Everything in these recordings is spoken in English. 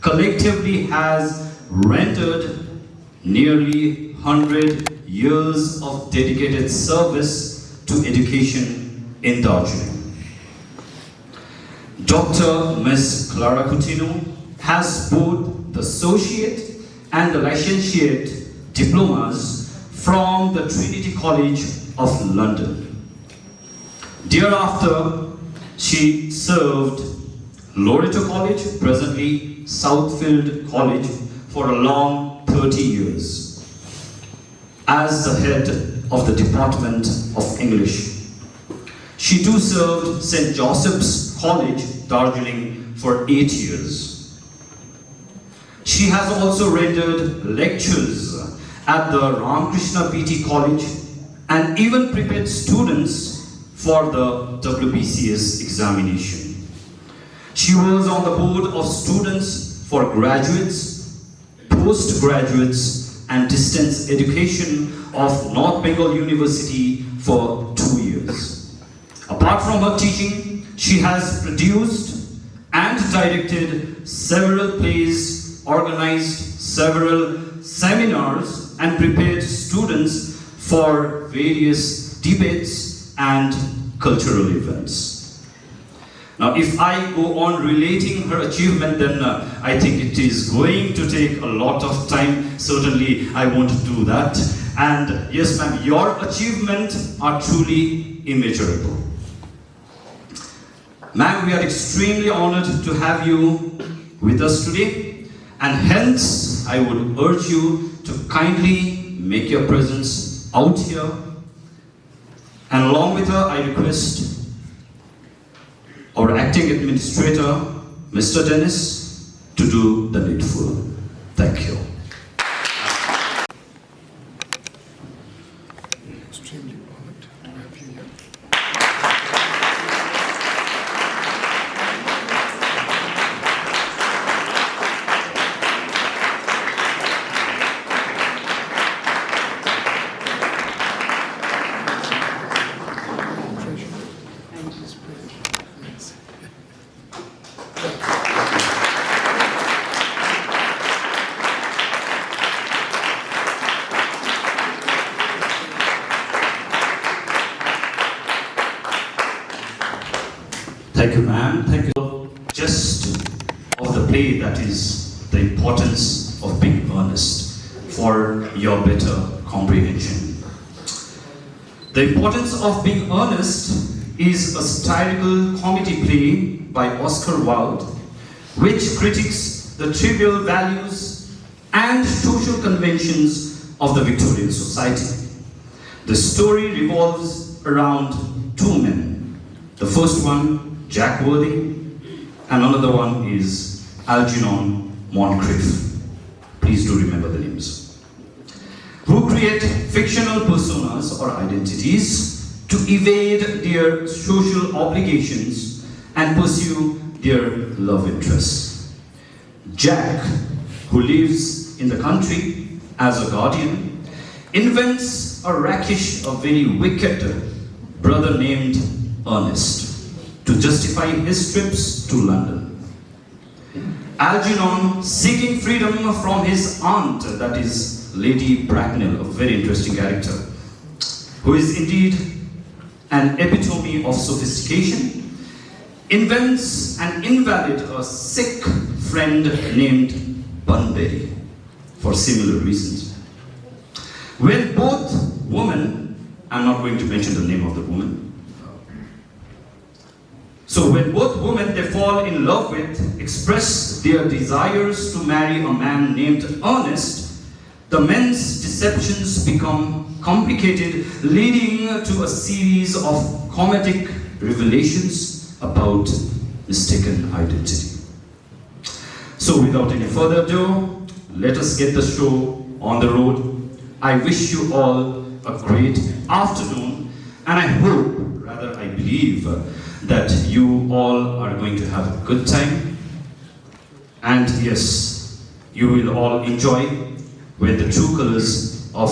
collectively has rendered nearly 100 years of dedicated service to education in Darjeeling. Dr. Ms. Clara Coutinho has both the associate and the licentiate diplomas from the Trinity College of London. Thereafter, she served Loreto College, presently Southfield College, for a long 30 years as the head of the Department of English. She too served St. Joseph's College, Darjeeling, for 8 years. She has also rendered lectures at the Ramakrishna PT College and even prepared students for the WBCS examination. She was on the board of students for graduates, postgraduates, and distance education of North Bengal University for 2 years. Apart from her teaching, she has produced and directed several plays, organized several seminars, and prepared students for various debates and cultural events. Now, if I go on relating her achievement, then I think it is going to take a lot of time. Certainly, I won't do that. And yes, ma'am, your achievements are truly immeasurable. Ma'am, we are extremely honored to have you with us today, and hence I would urge you to kindly make your presence out here. And along with her, I request our acting administrator, Mr. Dennis, to do the needful. Thank you. Extremely honored to have you here. Thank you, ma'am. Thank you. Just of the play, that is the importance of being earnest, for your better comprehension. The Importance of Being Earnest is a satirical comedy play by Oscar Wilde, which critiques the trivial values and social conventions of the Victorian society. The story revolves around two men. The first one, Jack Worthy, and another one is Algernon Moncrief. Please do remember the names. Who create fictional personas or identities to evade their social obligations and pursue their love interests. Jack, who lives in the country as a guardian, invents a rakish, a very wicked brother named Ernest to justify his trips to London. Algernon, seeking freedom from his aunt, that is Lady Bracknell, a very interesting character, who is indeed an epitome of sophistication, invents an invalid, a sick friend named Bunbury for similar reasons. When both women, I'm not going to mention the name of the woman, so when both women they fall in love with express their desires to marry a man named Ernest, the men's deceptions become complicated, leading to a series of comedic revelations about mistaken identity. So without any further ado, let us get the show on the road. I wish you all a great afternoon, and I hope, rather I believe, that you all are going to have a good time, and yes, you will all enjoy when the true colors of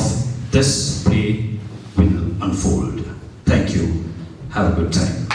this play will unfold. Thank you. Have a good time.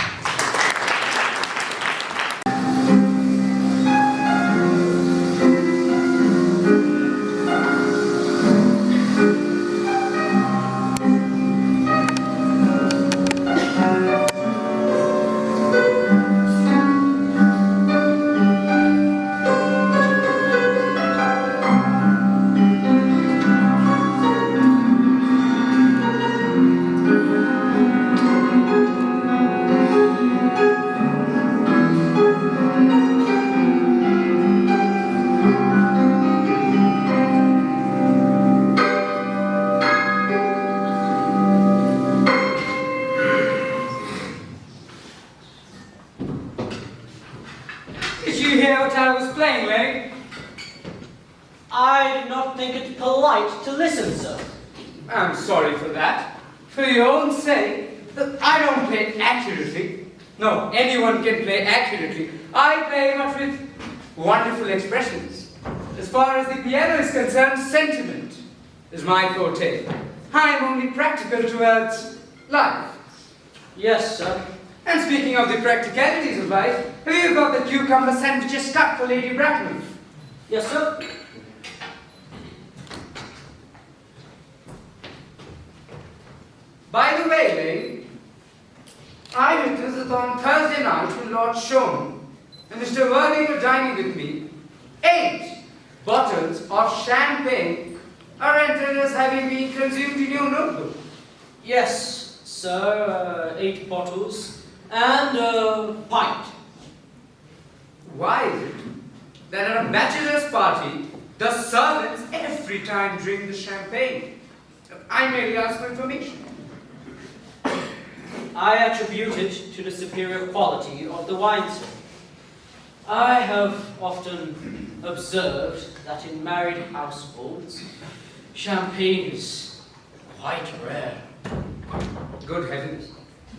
I did not think it polite to listen, sir. I'm sorry for that. For your own sake, that I don't play accurately. No, anyone can play accurately. I play much with wonderful expressions. As far as the piano is concerned, sentiment is my forte. I'm only practical towards life. Yes, sir. And speaking of the practicalities of life, have you got the cucumber sandwiches cut for Lady Bracknell? Yes, sir. By the way, Lane, I witnessed that on Thursday night when Lord Shone and Mr. Worthing were dining with me, 8 bottles of champagne are entered as having been consumed in your notebook. Yes, sir. 8 bottles and a pint. Why is it that at a bachelor's party, the servants every time drink the champagne? I merely ask for information. I attribute it to the superior quality of the wine, sir. I have often observed that in married households, champagne is quite rare. Good heavens,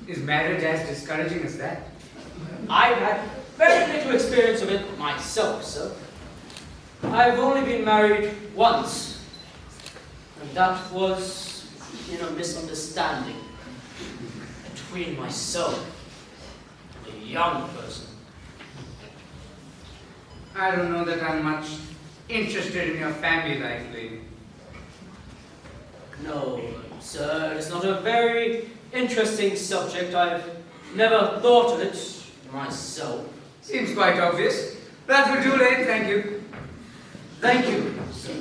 is marriage as discouraging as that? I've had very little experience of it myself, sir. I've only been married once, and that was in a misunderstanding between myself and a young person. I don't know that I'm much interested in your family life, lady. No, sir, it's not a very interesting subject. I've never thought of it myself. Seems quite obvious. That will do, Lane, thank you. Thank you, sir.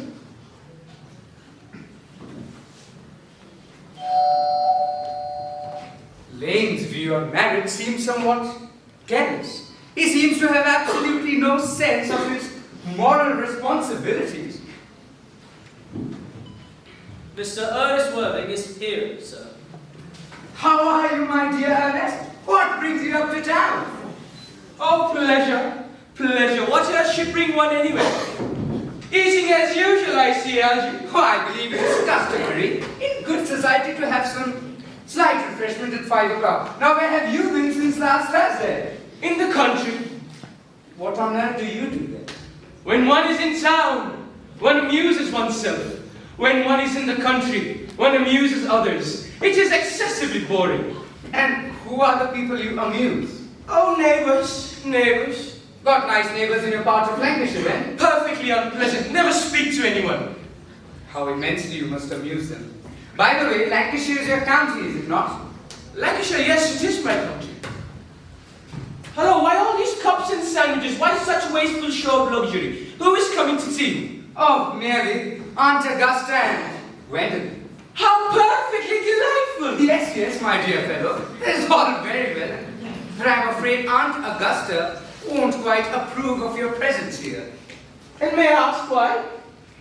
Lane's view on marriage seems somewhat careless. He seems to have absolutely no sense of his moral responsibilities. Mr. Ernest Worthing is here, sir. How are you, my dear Ernest? What brings you up to town? Oh, pleasure, pleasure. What else should bring one anyway? Eating as usual, I see, Algy. Oh, I believe it is customary in good society to have some slight refreshment at 5 o'clock. Now, where have you been since last Thursday? In the country. What on earth do you do then? When one is in town, one amuses oneself. When one is in the country, one amuses others. It is excessively boring. And who are the people you amuse? Oh, neighbours, neighbours. Got nice neighbours in your part of Lancashire, then? Perfectly unpleasant. Never speak to anyone. How immensely you must amuse them. By the way, Lancashire is your county, is it not? Lancashire, yes, it is my country. Hello, why all these cups and sandwiches? Why such wasteful show of luxury? Who is coming to tea? Oh, merely Aunt Augusta and Gwendolen. How perfectly delightful! Yes, yes, my dear fellow. It's all very well. But I'm afraid Aunt Augusta won't quite approve of your presence here. And may I ask why?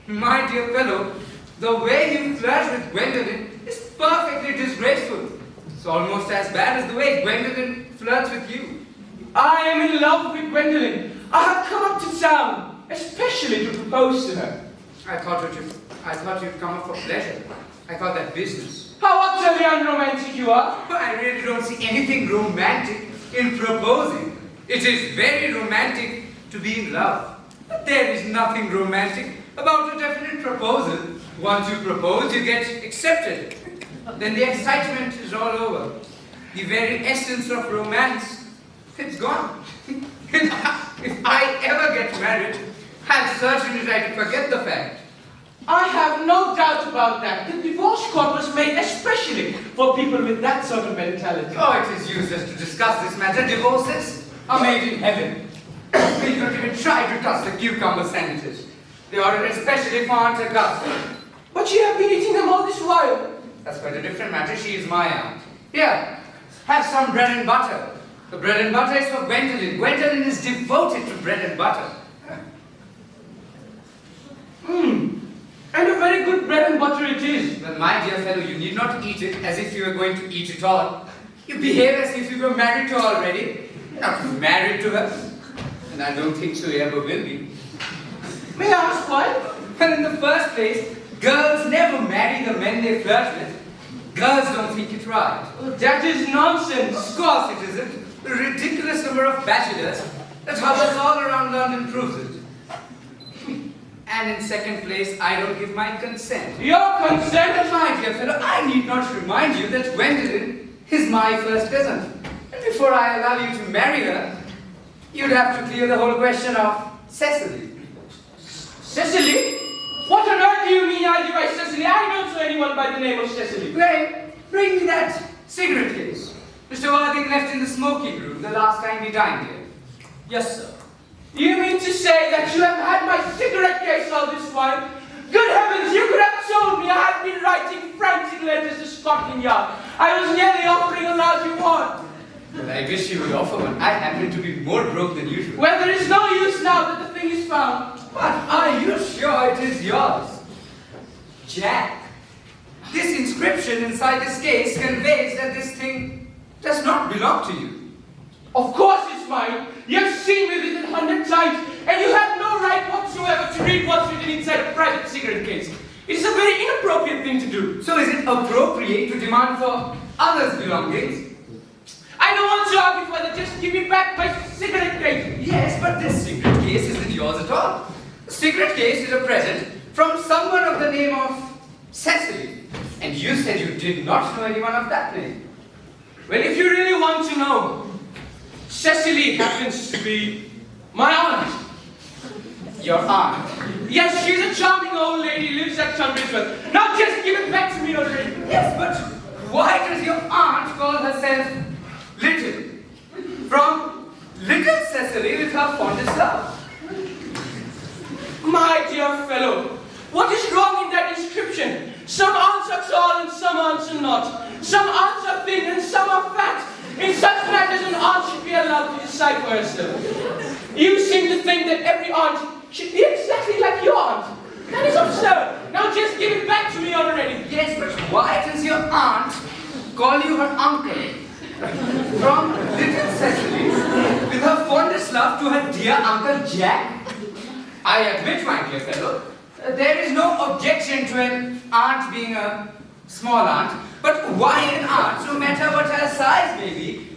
My dear fellow, the way you flirt with Gwendolen is perfectly disgraceful. It's almost as bad as the way Gwendolen flirts with you. I am in love with Gwendolen. I have come up to town, especially to propose to her. I thought you'd come up for pleasure. I thought that business. How utterly unromantic you are! I really don't see anything romantic in proposing. It is very romantic to be in love. But there is nothing romantic about a definite proposal. Once you propose, you get accepted. Then the excitement is all over. The very essence of romance, it's gone. If I ever get married, I'll certainly try to forget the fact. I have no doubt about that. The divorce court was made especially for people with that sort of mentality. Oh, it is useless to discuss this matter. Divorces are made in heaven. We don't even try to touch the cucumber sandwiches. They ordered especially for Aunt Augusta. But you have been eating them all this while. That's quite a different matter. She is my aunt. Here, have some bread and butter. The bread and butter is for Gwendolen. Gwendolen is devoted to bread and butter. And a very good bread and butter it is. Well, my dear fellow, you need not eat it as if you were going to eat it all. You behave as if you were married to her already. You're not married to her. And I don't think so you ever will be. May I ask why? Well, in the first place, girls never marry the men they flirt with. Girls don't think it right. Oh, that is nonsense. Of course it isn't. The ridiculous number of bachelors that hovers all around London proves it. And in second place, I don't give my consent. Your consent? My dear fellow, I need not remind you that Gwendolen is my first cousin. And before I allow you to marry her, you'd have to clear the whole question of Cecily. Cecily? What on earth do you mean I do by Cecily? I don't know anyone by the name of Cecily. Well, bring me that cigarette case. Mr. Worthing left in the smoking room the last time we dined here. Yes, sir. You mean to say that you have had my cigarette case all this while? Good heavens, you could have told me I had been writing frantic letters to Scotland Yard. I was nearly offering a lousy one. Well, I wish you would offer one. I happen to be more broke than usual. Well, there is no use now that the thing is found. But are you sure it is yours? Jack, this inscription inside this case conveys that this thing does not belong to you. Of course it's mine. You have seen me with it 100 times, and you have no right whatsoever to read what's written inside a private cigarette case. It is a very inappropriate thing to do. So is it appropriate to demand for others' belongings? I don't want to argue further. Just give me back my cigarette case. Yes, but this cigarette case isn't yours at all. The cigarette case is a present from someone of the name of Cecily. And you said you did not know anyone of that name. Well, if you really want to know, Cecily happens to be my aunt. Your aunt? Yes, she's a charming old lady, lives at Tunbridge. Now just give it back to me already. Yes, but why does your aunt call herself Little? From Little Cecily with her fondest love. My dear fellow, what is wrong in that inscription? Some aunts are tall and some aunts are not. Some aunts are thin and some are fat. In such matters, an aunt should be allowed to decide for herself. You seem to think that every aunt should be exactly like your aunt. That is absurd. Now just give it back to me already. Yes, but why does your aunt call you her uncle? From Little Cecily, with her fondest love to her dear Uncle Jack? I admit, my dear fellow, there is no objection to an aunt being a small aunt, but why an aunt, no matter what her size may be,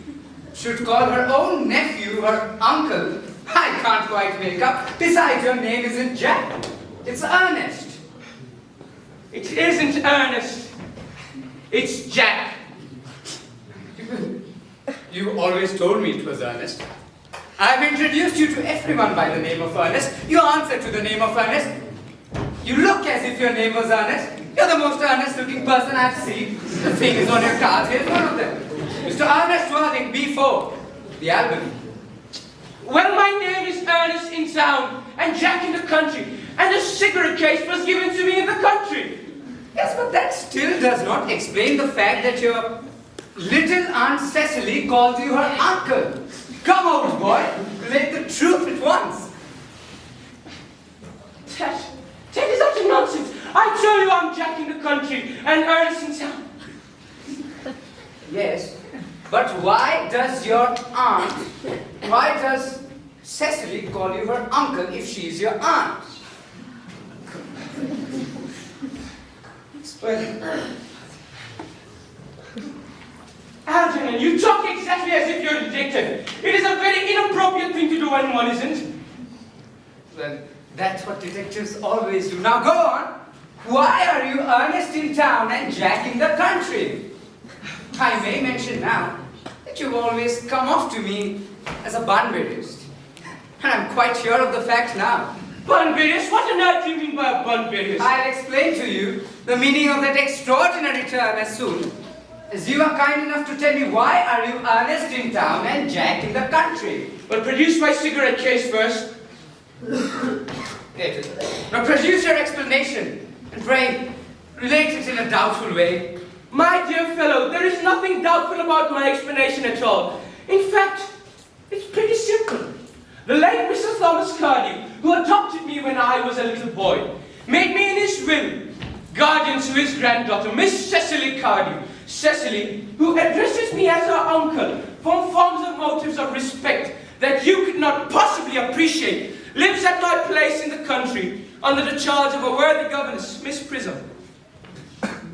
should call her own nephew her uncle? I can't quite make up. Besides, your name isn't Jack, it's Ernest. It isn't Ernest. It's Jack. You always told me it was Ernest. I've introduced you to everyone by the name of Ernest. You answer to the name of Ernest. You look as if your name was Ernest. You're the most earnest-looking person I've seen. The fingers on your cards, here's one of them. Mr. Ernest Worthing, B4, the album. Well, my name is Ernest in town, and Jack in the country, and the cigarette case was given to me in the country. Yes, but that still does not explain the fact that your little Aunt Cecily called you her uncle. Come out, boy. Relate the truth at once. That is utter nonsense. I tell you I'm Jack in the country, and Ernest in town. Yes, but why does Cecily call you her uncle if she's your aunt? Well, Algernon, you talk exactly as if you're a detective. It is a very inappropriate thing to do when one isn't. Well, that's what detectives always do. Now go on. Why are you Ernest in town and Jack in the country? I may mention now that you've always come off to me as a Bunburyist. And I'm quite sure of the fact now. Bunburyist? What on earth do you mean by a Bunburyist? I'll explain to you the meaning of that extraordinary term as soon as you are kind enough to tell me why are you Ernest in town and Jack in the country. Well, produce my cigarette case first. Later. Now produce your explanation, and pray, relate it in a doubtful way. My dear fellow, there is nothing doubtful about my explanation at all. In fact, it's pretty simple. The late Mr. Thomas Cardew, who adopted me when I was a little boy, made me in his will guardian to his granddaughter, Miss Cecily Cardew. Cecily, who addresses me as her uncle from forms and motives of respect that you could not possibly appreciate, lives at my place in the country, under the charge of a worthy governess, Miss Prism.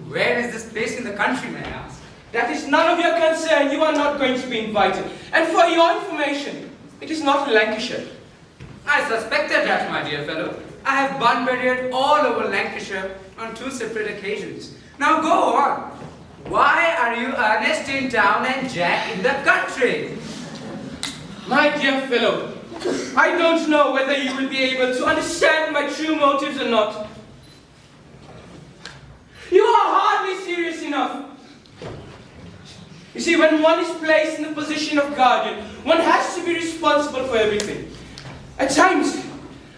Where is this place in the country, may I ask? That is none of your concern. You are not going to be invited. And for your information, it is not in Lancashire. I suspected that, my dear fellow. I have Bunburyed all over Lancashire on 2 separate occasions. Now go on. Why are you Ernest in town and Jack in the country? My dear fellow, I don't know whether you will be able to understand my true motives or not. You are hardly serious enough. You see, when one is placed in the position of guardian, one has to be responsible for everything. At times,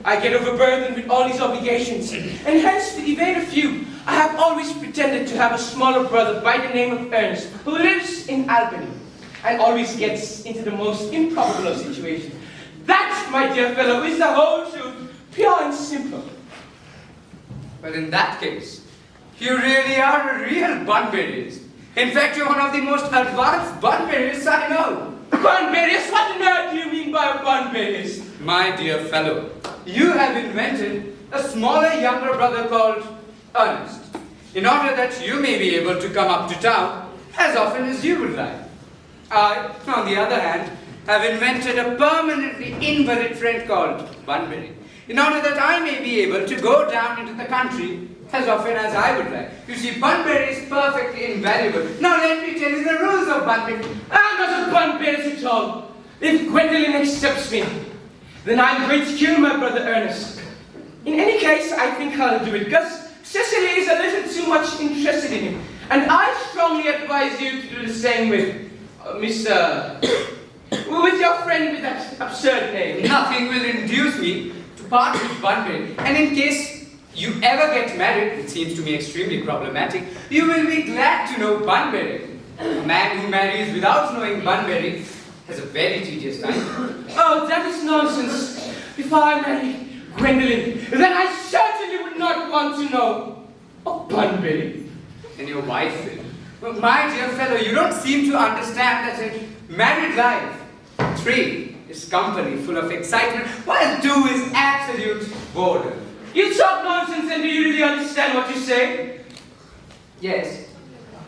I get overburdened with all these obligations, and hence, to evade a few, I have always pretended to have a smaller brother by the name of Ernest, who lives in Albany, and always gets into the most improbable of situations. That, my dear fellow, is the whole truth, pure and simple. Well, in that case, you really are a real Bunburyist. In fact, you're one of the most advanced Bunburyists I know. Bunburyist? What on earth do you mean by a Bunburyist? My dear fellow, you have invented a smaller younger brother called Ernest, in order that you may be able to come up to town as often as you would like. I, on the other hand, have invented a permanently invalid friend called Bunbury, in order that I may be able to go down into the country as often as I would like. You see, Bunbury is perfectly invaluable. Now let me tell you the rules of Bunbury. I'm not a Bunburyist at all. If Gwendolen accepts me, then I'm going to kill my brother Ernest. In any case, I think I'll do it, because Cecily is a little too much interested in him. And I strongly advise you to do the same with with your friend with that absurd name. Nothing will induce me to part with Bunbury, and in case you ever get married, it seems to me extremely problematic, you will be glad to know Bunbury. A man who marries without knowing Bunbury has a very tedious time. Oh, that is nonsense. If I marry Gwendolen, then I certainly would not want to know of Bunbury. And your wife will. Well, my dear fellow, you don't seem to understand that in married life, 3 is company full of excitement, while 2 is absolute boredom. You talk nonsense, and do you really understand what you say? Yes,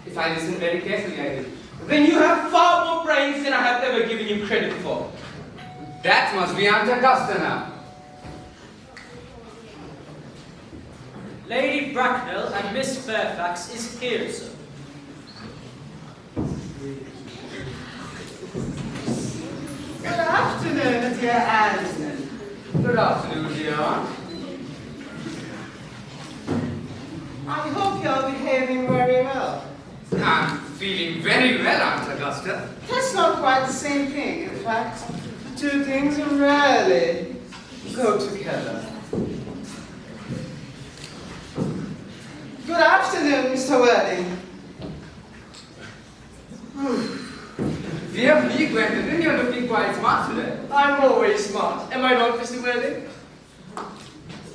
if I listen very carefully, I do. Then you have far more brains than I have ever given you credit for. That must be Aunt Augusta now. Lady Bracknell and Miss Fairfax is here, sir. Good afternoon, dear Alison. Good afternoon, dear aunt. I hope you're behaving very well. I'm feeling very well, Aunt Augusta. That's not quite the same thing. In fact, the 2 things rarely go together. Good afternoon, Mr. Worthing. Dear me, Gwendolen, you're looking quite smart today. I'm always smart. Am I not, Mr. Worthing?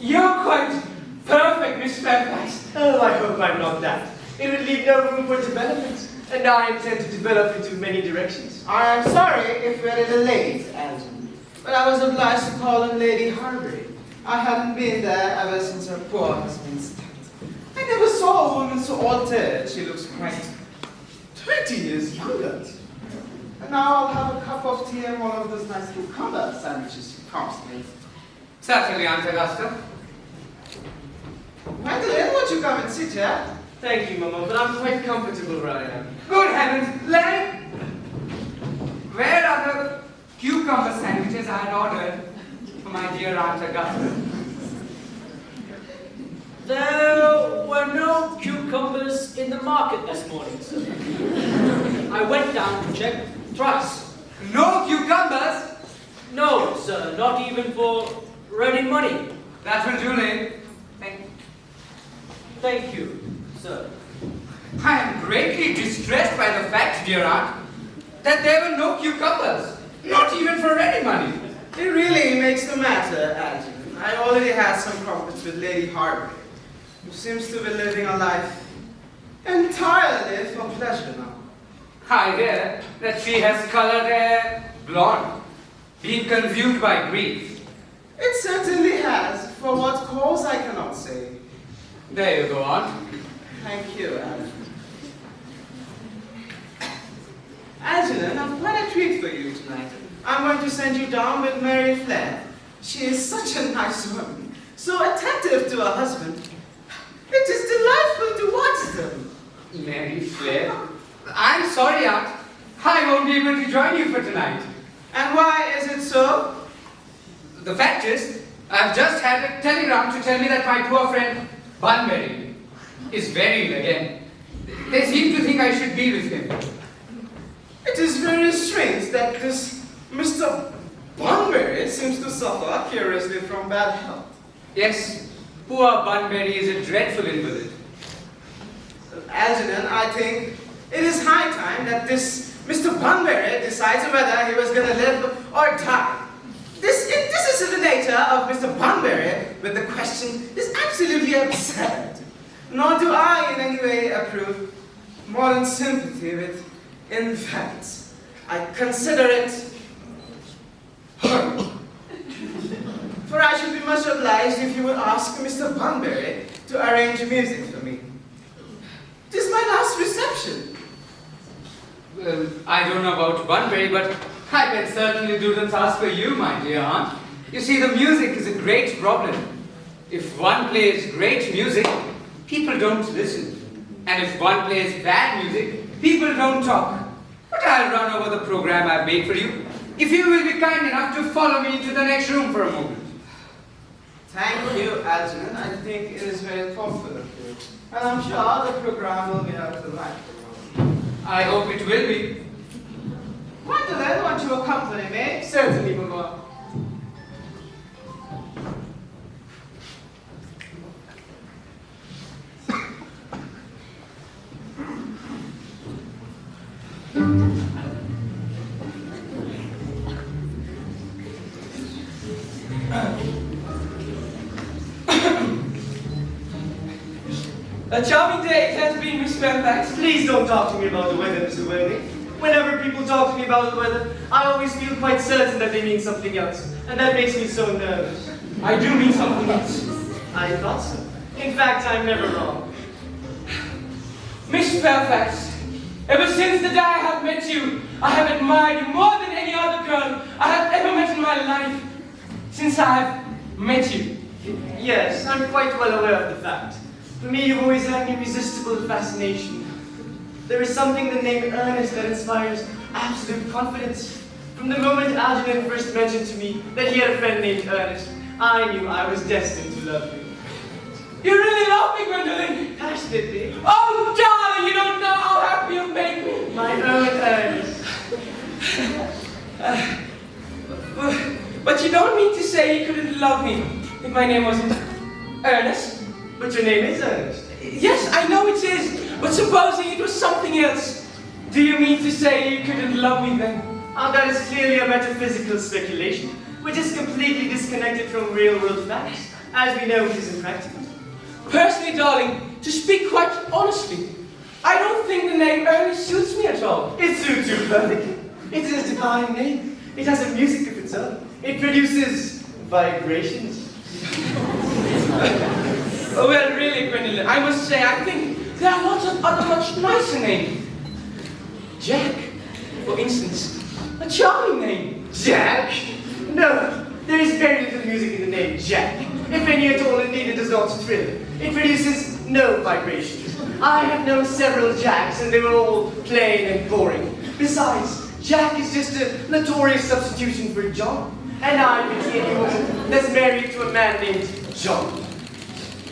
You're quite perfect, Miss Fairfax. Oh, I hope I'm not that. It would leave no room for development, and I intend to develop into many directions. I am sorry if we're a little late, Alison, but I was obliged to call on Lady Harbury. I hadn't been there ever since her poor husband's death. I never saw a woman so altered. She looks quite 20 years younger. And now I'll have a cup of tea and one of those nice cucumber sandwiches you promised me. Certainly, Aunt Augusta. Gwendolen, won't you come and sit here? Thank you, Mama, but I'm quite comfortable where I am. Good heavens, Larry! Where are the cucumber sandwiches I had ordered for my dear Aunt Augusta? There were no cucumbers in the market this morning, sir. I went down to check thrice. No cucumbers? No, sir, not even for ready money. That will do, Lane. Thank you, sir. I am greatly distressed by the fact, dear aunt, that there were no cucumbers, not even for ready money. It really makes the matter, Algernon. I already had some problems with Lady Harbury, who seems to be living a life entirely for pleasure now. I hear that she has colored hair blonde, being consumed by grief. It certainly has. For what cause I There you go, Aunt. Thank you, Algernon. Algernon, I've quite a treat for you tonight. I'm going to send you down with Mary Flair. She is such a nice woman, so attentive to her husband. It is delightful to watch them. Mary Flair? I'm sorry, Aunt. I won't be able to join you for tonight. And why is it so? The fact is, I've just had a telegram to tell me that my poor friend Bunbury is very ill again. They seem to think I should be with him. It is very strange that this Mr. Bunbury seems to suffer curiously from bad health. Yes, poor Bunbury is a dreadful invalid. Algernon, I think it is high time that this Mr. Bunbury decides whether he was going to live or die. This is the nature of Mr. Bunbury, but the question is absolutely absurd. Nor do I in any way approve modern sympathy with infants. I consider it horrible. For I should be much obliged if you would ask Mr. Bunbury to arrange music for me. It is my last reception. Well, I don't know about Bunbury, but I can certainly do the task for you, my dear aunt. You see, the music is a great problem. If one plays great music, people don't listen. And if one plays bad music, people don't talk. But I'll run over the program I've made for you, if you will be kind enough to follow me into the next room for a moment. Thank you, Algernon. I think it is very thoughtful of you. And I'm sure the program will be up to the light. I hope it will be. Gwendolyn, want you to accompany me? Certainly, Mamma. A charming day it has been, Miss Fairfax. Please don't talk to me about the weather, Mr. Worthing. Whenever people talk to me about the weather, I always feel quite certain that they mean something else. And that makes me so nervous. I do mean something else. I thought so. In fact, I'm never wrong. Miss Fairfax, ever since the day I have met you, I have admired you more than any other girl I have ever met in my life. Since I have met you. Yes, I'm quite well aware of the fact. For me, you've always had an irresistible fascination. There is something in the name Ernest that inspires absolute confidence. From the moment Algernon first mentioned to me that he had a friend named Ernest, I knew I was destined to love you. You really love me, Gwendolyn. Passionately. Oh, darling, you don't know how happy you made me. My own Ernest. But you don't mean to say you couldn't love me if my name wasn't Ernest? But your name is Ernest. Yes, I know it is. But supposing it was something else, do you mean to say you couldn't love me then? Ah, that is clearly a metaphysical speculation, which is completely disconnected from real-world facts. As we know, it is impractical. Personally, darling, to speak quite honestly, I don't think the name Ernest suits me at all. It suits you perfectly. It is a divine name. It has a music of its own. It produces vibrations. Oh, well, really, Gwendolyn, I must say, I think there are lots of other much nicer names. Jack, for instance, a charming name. Jack? No, there is very little music in the name Jack. If any at all, indeed, it does not thrill. It produces no vibrations. I have known several Jacks, and they were all plain and boring. Besides, Jack is just a notorious substitution for John. And I pity any woman that's married to a man named John.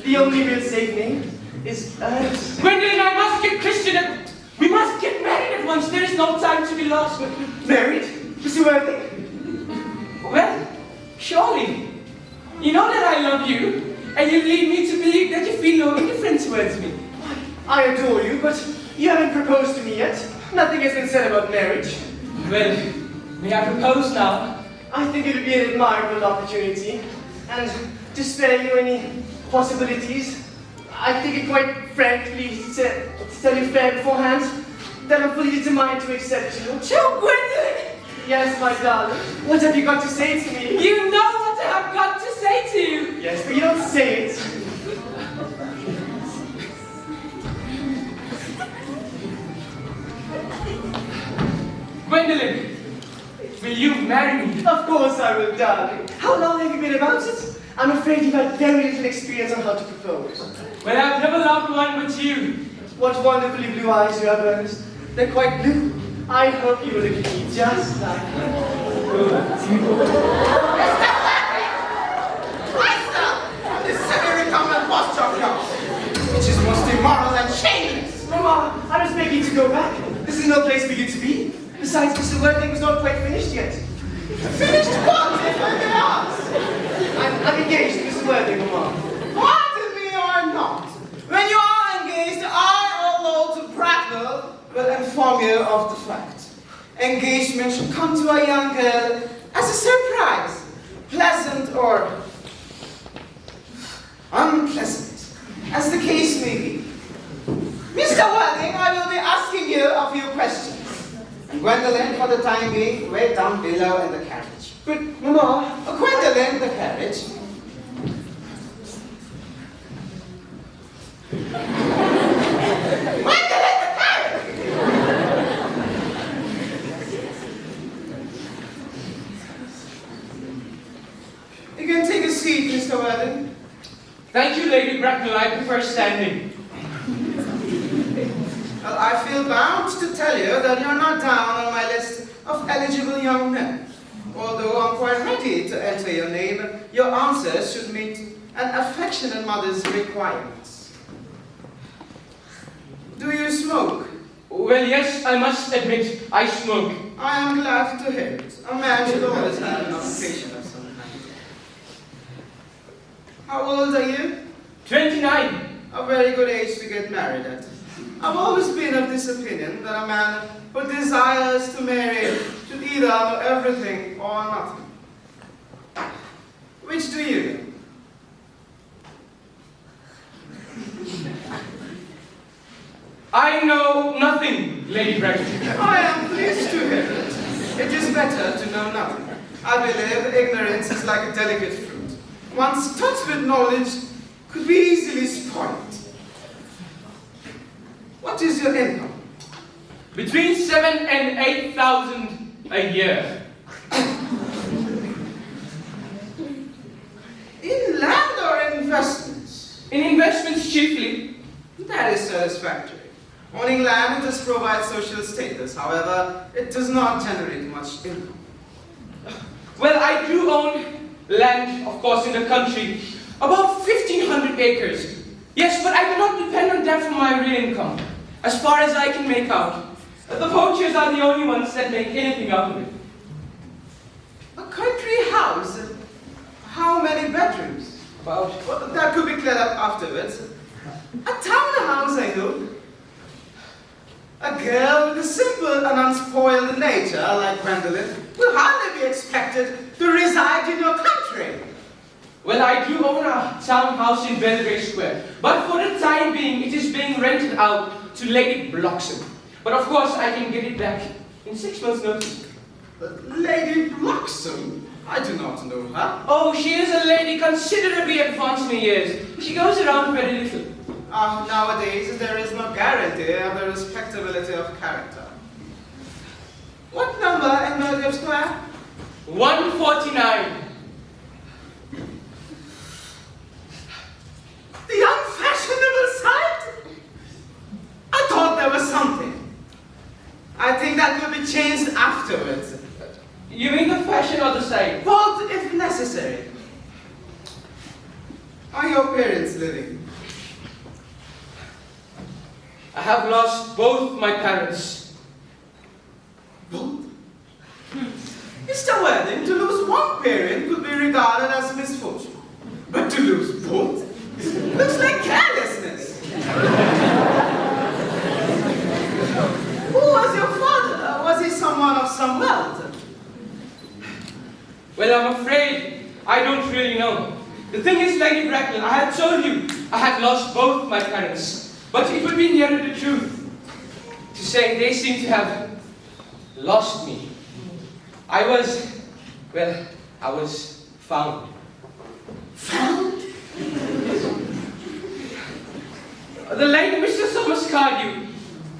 The only real safe name is Ernest. Gwendolyn, I must get Christian and we must get married at once. There is no time to be lost. Married? Mr. Worthing? Well, surely. You know that I love you, and you lead me to believe that you feel no indifference towards me. I adore you, but you haven't proposed to me yet. Nothing has been said about marriage. Well, may I propose now? I think it would be an admirable opportunity, and to spare you any possibilities, I think it quite frankly to tell you fair beforehand that I'm fully determined to accept you. Oh, Gwendolyn! Yes, my darling. What have you got to say to me? You know what I have got to say to you. Yes, but you don't say it. you marry me? Of course I will, darling. How long have you been about it? I'm afraid you've had very little experience on how to propose. Well, I've never loved one but you. What wonderfully blue eyes you have, Ernest. They're quite blue. I hope you will look at me just like This semi-recumbent posture class, which is most immoral and shameless. Mama, I was begging to go back. This is no place for you to be. Besides, Mr. Worthing was not quite finished yet. Finished what, if I may ask? I'm engaged to Mr. Worthing, Mama. Pardon me or not, when you are engaged, I, or Lord Bracknell, will inform you of the fact. Engagement should come to a young girl as a surprise, pleasant or unpleasant, as the case may be. Mr. Worthing, I will be asking you a few questions. And Gwendolen, for the time being, wait down below in the carriage. But, Mama, Gwendolen, the carriage. Gwendolen, the carriage! You can take a seat, Mr. Worthing. Thank you, Lady Bracknell. I prefer standing. Well, I feel bound to tell you that you're not down on my list of eligible young men. Although I'm quite ready to enter your name, your answers should meet an affectionate mother's requirements. Do you smoke? Well, yes, I must admit, I smoke. I am glad to hear it. A man should always have an occupation of some kind. How old are you? 29. A very good age to get married at. I've always been of this opinion that a man who desires to marry should either know everything or nothing. Which do you know? I know nothing, Lady Bracknell. I am pleased to hear it. It is better to know nothing. I believe ignorance is like a delicate fruit. Once touched with knowledge could be easily spoiled. What is your income? Between 7,000 and 8,000 a year. In land or investments? In investments chiefly. That is satisfactory. Owning land does provide social status, however, it does not generate much income. Well, I do own land, of course, in the country. About 1,500 acres. Yes, but I do not depend on that for my real income. As far as I can make out. The poachers are the only ones that make anything out of it. A country house? How many bedrooms? About. Well, that could be cleared up afterwards. A townhouse, I hope. A girl with a simple and unspoiled nature like Gwendolen will hardly be expected to reside in your country. Well, I do own a townhouse in Belgrade Square, but for the time being, it is being rented out to Lady Bloxham. But of course, I can get it back in 6 months' notice. Lady Bloxham? I do not know her. Oh, she is a lady considerably advanced in years. She goes around very little. Nowadays, there is no guarantee of the respectability of character. What number in Belgrade Square? 149. The unfashionable side? I thought there was something. I think that will be changed afterwards. You mean the fashion or the style? Both if necessary. Are your parents living? I have lost both my parents. Both? Mr. Worthing, to lose one parent could be regarded as misfortune. But to lose both? Looks like carelessness. Who was your father? Was he someone of some wealth? Well, I'm afraid I don't really know. The thing is, Lady Bracknell, I had told you I had lost both my parents. But it would be nearer the truth to say they seem to have lost me. I was found. Found? The late Mr. Thomas Cardew,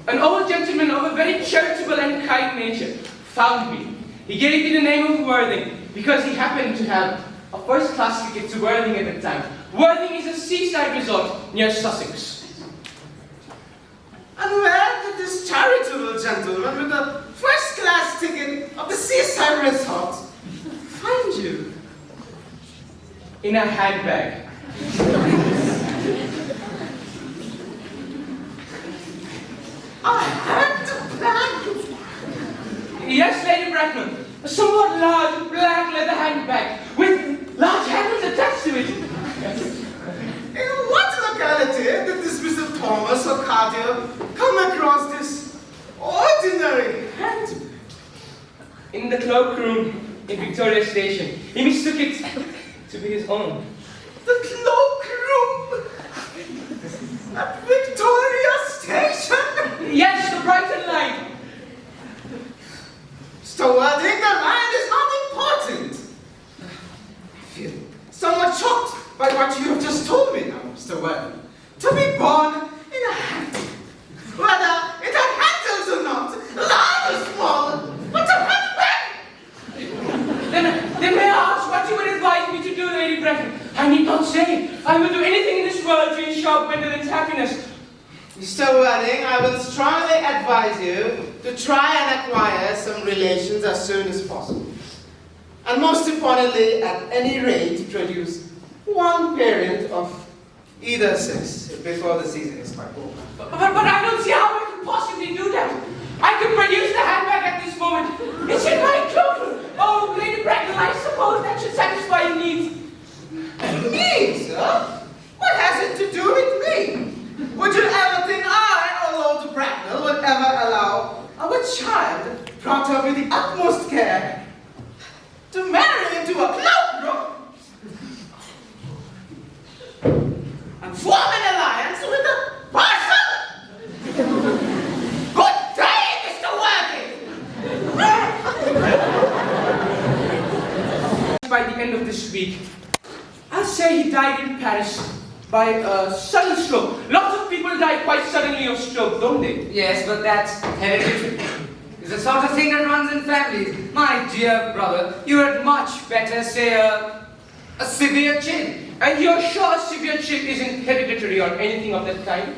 an old gentleman of a very charitable and kind nature, found me. He gave me the name of Worthing because he happened to have a first-class ticket to Worthing at the time. Worthing is a seaside resort near Sussex. And where did this charitable gentleman with the first-class ticket of the seaside resort find you? In a handbag. A handbag? Yes, Lady Bracknell. A somewhat large black leather handbag with large handles attached to it. In what locality did this Mr. Thomas Ocasio come across this ordinary handbag? In the cloakroom in Victoria Station. He mistook it to be his own. The cloakroom at Victoria Station? Yes, the Brighton line. Mr. Worthing, the line is not important. I feel somewhat shocked by what you have just told me now, Mr. Worthing. To be born in a handbag, whether it had handles or not, large or small, but a handbag! Then may I ask what you would advise me to do, Lady Bracknell? I need not say. I will do anything in this world to ensure Gwendolyn's happiness. Mr. Worthing, I will strongly advise you to try and acquire some relations as soon as possible. And most importantly, at any rate, produce one parent of either sex before the season is quite over. But I don't see how I can possibly do that. I can produce the handbag at this moment. It's in my cloakroom. Oh, Lady Bracknell, I suppose that should satisfy your needs. Me, sir? What has it to do with me? Would you ever think I, or Lord Bracknell, would ever allow our child, brought up with the utmost care, to marry into a cloakroom and form an alliance with a parson? Good day, Mr. Worthing! By the end of this week, I'll say he died in Paris by a sudden stroke. Lots of people die quite suddenly of stroke, don't they? Yes, but that's hereditary. It's the sort of thing that runs in families. My dear brother, you had much better say a severe chin. And you're sure a severe chip isn't hereditary or anything of that kind?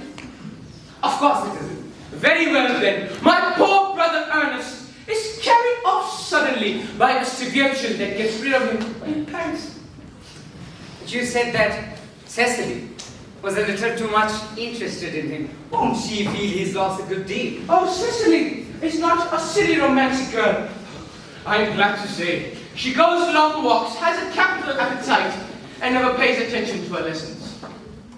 Of course it isn't. Very well then. My poor brother Ernest is carried off suddenly by a severe chill that gets rid of him in Paris. But you said that Cecily was a little too much interested in him. Won't she feel he's lost a good deal? Oh, Cecily is not a silly romantic girl. I'm glad to say. She goes long walks, has a capital appetite, and never pays attention to her lessons.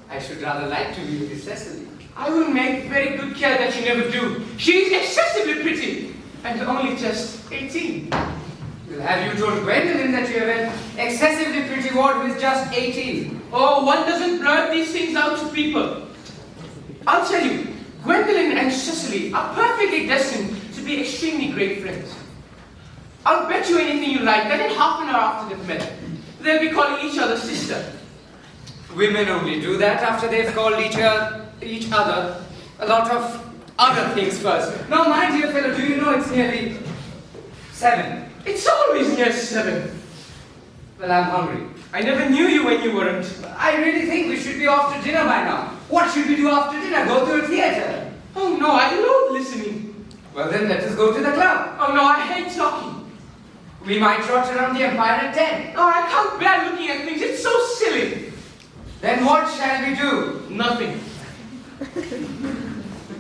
I should rather like to be with Cecily. I will make very good care that you never do. She is excessively pretty, and only just 18. Well, have you told Gwendolyn that you have an excessively pretty ward who is just 18? Oh, one doesn't blurt these things out to people. I'll tell you, Gwendolyn and Cecily are perfectly destined to be extremely great friends. I'll bet you anything you like that in half an hour after they've met, they'll be calling each other sister. Women only do that after they've called each other a lot of other things first. Now, my dear fellow, do you know it's nearly 7? It's always near 7. Well, I'm hungry. I never knew you when you weren't. I really think we should be off to dinner by now. What should we do after dinner? Go to a theatre? Oh no, I love listening. Well, then let us go to the club. Oh no, I hate talking. We might trot around the Empire at 10. Oh, I can't bear looking at things. It's so silly. Then what shall we do? Nothing.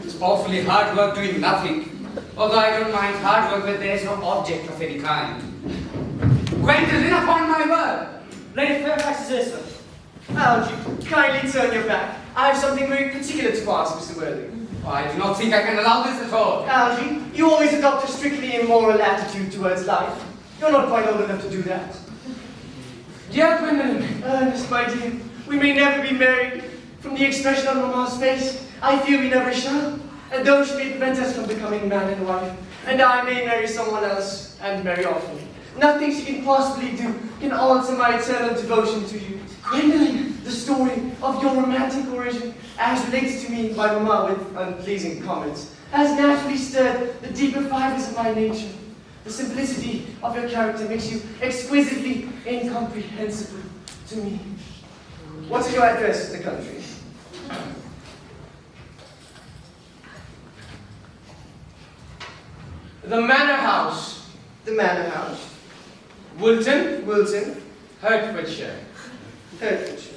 It's awfully hard work doing nothing. Although I don't mind hard work when there is no object of any kind. Gwendolyn, upon my word. Lady Fairfax is here, sir. Algy, kindly turn your back. I have something very particular to ask, Mr. Worthing. Oh, I do not think I can allow this at all. Algy, you always adopt a strictly immoral attitude towards life. You're not quite old enough to do that. Dear Gwendolyn, Ernest, my dear, we may never be married. From the expression on Mamma's face, I fear we never shall. And though she may prevent us from becoming man and wife, and I may marry someone else, and marry often, nothing she can possibly do can alter my eternal devotion to you. Gwendolyn, the story of your romantic origin, as related to me by Mamma with unpleasing comments, has naturally stirred the deeper fibers of my nature. The simplicity of your character makes you exquisitely incomprehensible to me. What's your address in the country? The Manor House, The Manor House. Wilton, Wilton. Hertfordshire. Hertfordshire.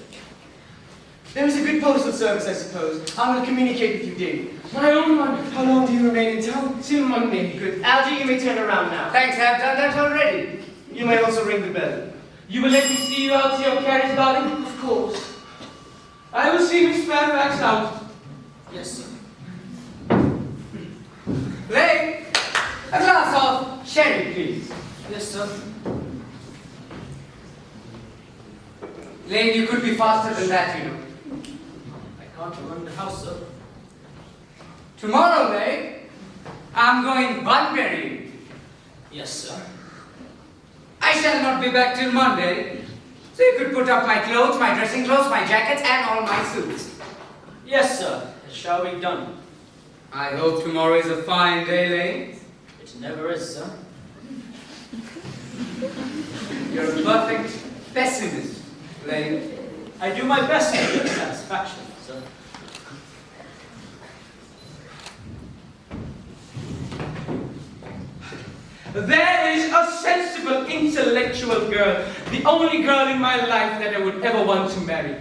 There is a good postal service, I suppose. I will communicate with you daily. My own one. How long do you remain in town? Till Monday. Good. Algie, you may turn around now. Thanks, I've done that already. You may also ring the bell. You will let me see you out to your carriage, darling? Of course. I will see Miss Fairfax out. Yes, sir. Lane, a glass of sherry, please. Yes, sir. Lane, you could be faster than that, you know. I can't remember the house, sir. Tomorrow, Lane, I'm going Bunbury. Yes, sir. I shall not be back till Monday. So you could put up my clothes, my dressing clothes, my jackets, and all my suits. Yes, sir. It shall be done. I hope tomorrow is a fine day, Lane. It never is, sir. You're a perfect pessimist, Lane. I do my best to get satisfaction, sir. There is a sensible, intellectual girl, the only girl in my life that I would ever want to marry.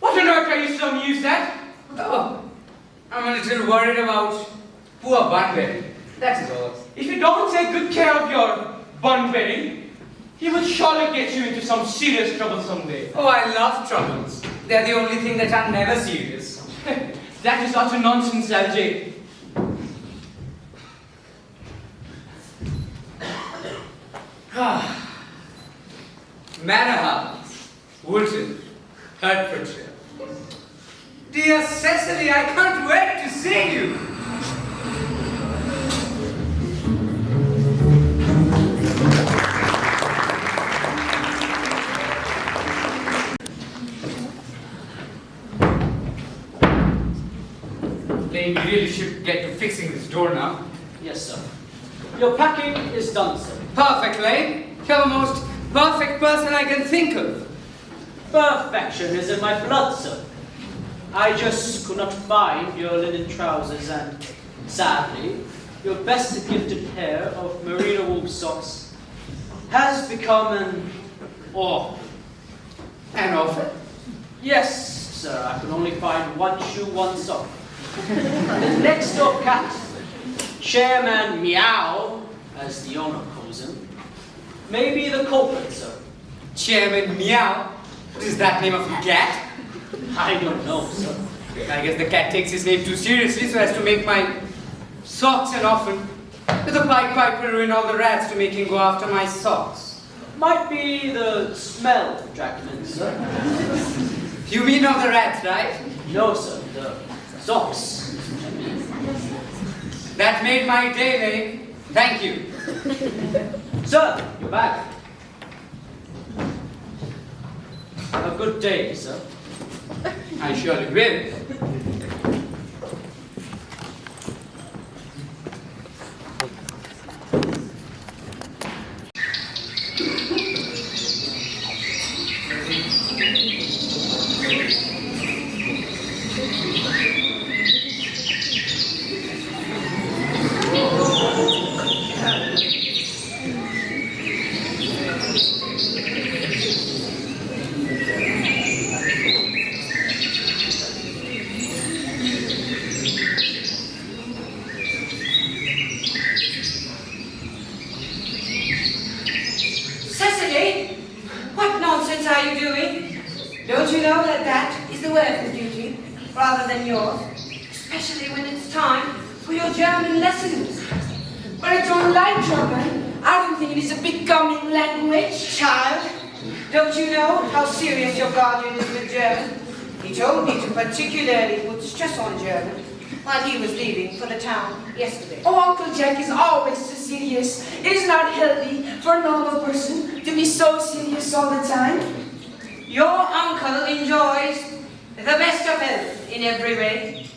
What on earth are you so amused at? Oh, I'm a little worried about poor Bunbury. That is all. If you don't take good care of your Bunbury, he will surely get you into some serious trouble someday. Oh, I love troubles. They're the only thing that are never serious. That is utter nonsense, Algie. Manor House, Woolton, Hertfordshire. Dear Cecily, I can't wait to see you. Lane, you really should get to fixing this door now. Yes, sir. Your packing is done, sir. Perfect, Lane. You're the most perfect person I can think of. Perfection is in my blood, sir. I just could not find your linen trousers and, sadly, your best gifted pair of merino wool socks has become an orphan. An orphan? Yes, sir, I could only find one shoe, one sock. The next door cat, Chairman Meow, as the owner calls him, may be the culprit, sir. Chairman Meow? Is that name of a cat? I don't know, sir. I guess the cat takes his name too seriously so as to make my socks an orphan. With the Pied Piper ruin all the rats to make him go after my socks. Might be the smell dragged him in, sir. You mean of the rats, right? No, sir, the socks. That made my day, Lane. Thank you. Sir, you're back. Have a good day, sir. I surely will. Cecily, what nonsense are you doing? Don't you know that that is the worker's duty rather than yours? Especially when it's time for your German lessons. But I don't like German. I don't think it is a becoming language. Child, don't you know how serious your guardian is with German? He told me to particularly put stress on German while he was leaving for the town yesterday. Oh, Uncle Jack is always so serious. It is not healthy for a normal person to be so serious all the time. Your uncle enjoys the best of health in every way,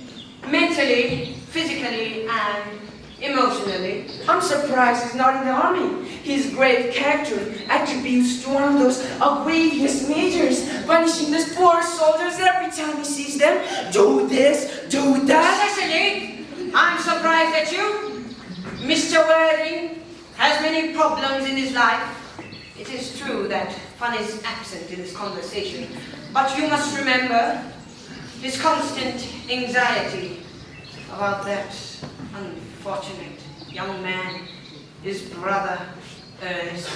mentally, physically, and emotionally. I'm surprised he's not in the army. His grave character attributes to one of those egregious majors, punishing those poor soldiers every time he sees them. Do this, do that. Cecily, I'm surprised at you. Mr. Worthing has many problems in his life. It is true that fun is absent in his conversation, but you must remember his constant anxiety about that unfortunate young man, his brother, Ernest.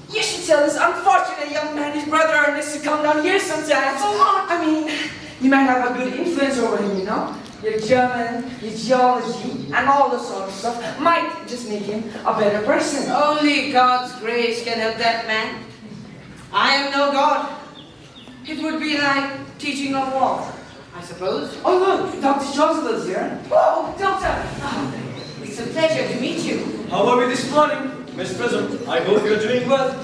You should tell this unfortunate young man, his brother Ernest, to come down here sometime. For what? I mean, you might have a good influence over him, you know? Your German, your geology, and all the sort of stuff might just make him a better person. Only God's grace can help that man. I am no God. It would be like teaching a walk, I suppose. Oh look, Dr. Josel's here. Oh, Doctor! Oh, it's a pleasure to meet you. How are we this morning, Miss Prism? I hope you're doing well.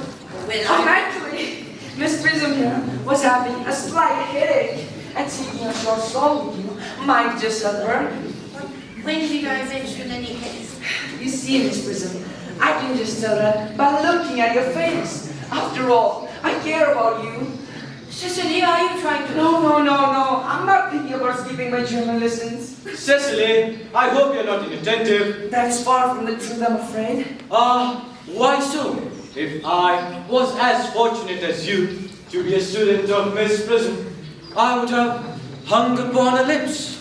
Well, Actually, Miss Prism here was having a slight headache, and taking a short stroll with you might just help her. When did I mention any haste? You see, Miss Prism, I can just tell her by looking at your face. After all, I care about you. Cecily, are you trying to... No. I'm not thinking about skipping my German lessons. Cecily, I hope you're not inattentive. That is far from the truth, I'm afraid. Why so? If I was as fortunate as you to be a student of Miss Prism, I would have hung upon her lips.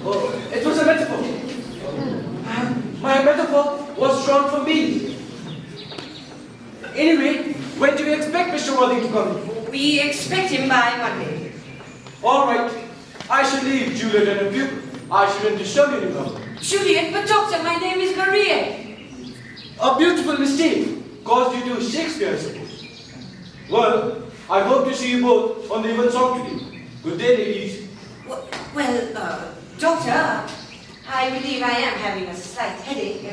Oh, it was a metaphor. My metaphor was drawn from me. Anyway, when do you expect Mr. Worthing to come? We expect him by Monday. All right. I shall leave Juliet and a pupil. I shouldn't disturb you anymore. Juliet, but Doctor, my name is Maria. A beautiful mistake caused you to Shakespeare, I suppose. Well, I hope to see you both on the event song today. Good day, ladies. Well, Doctor, I believe I am having a slight headache.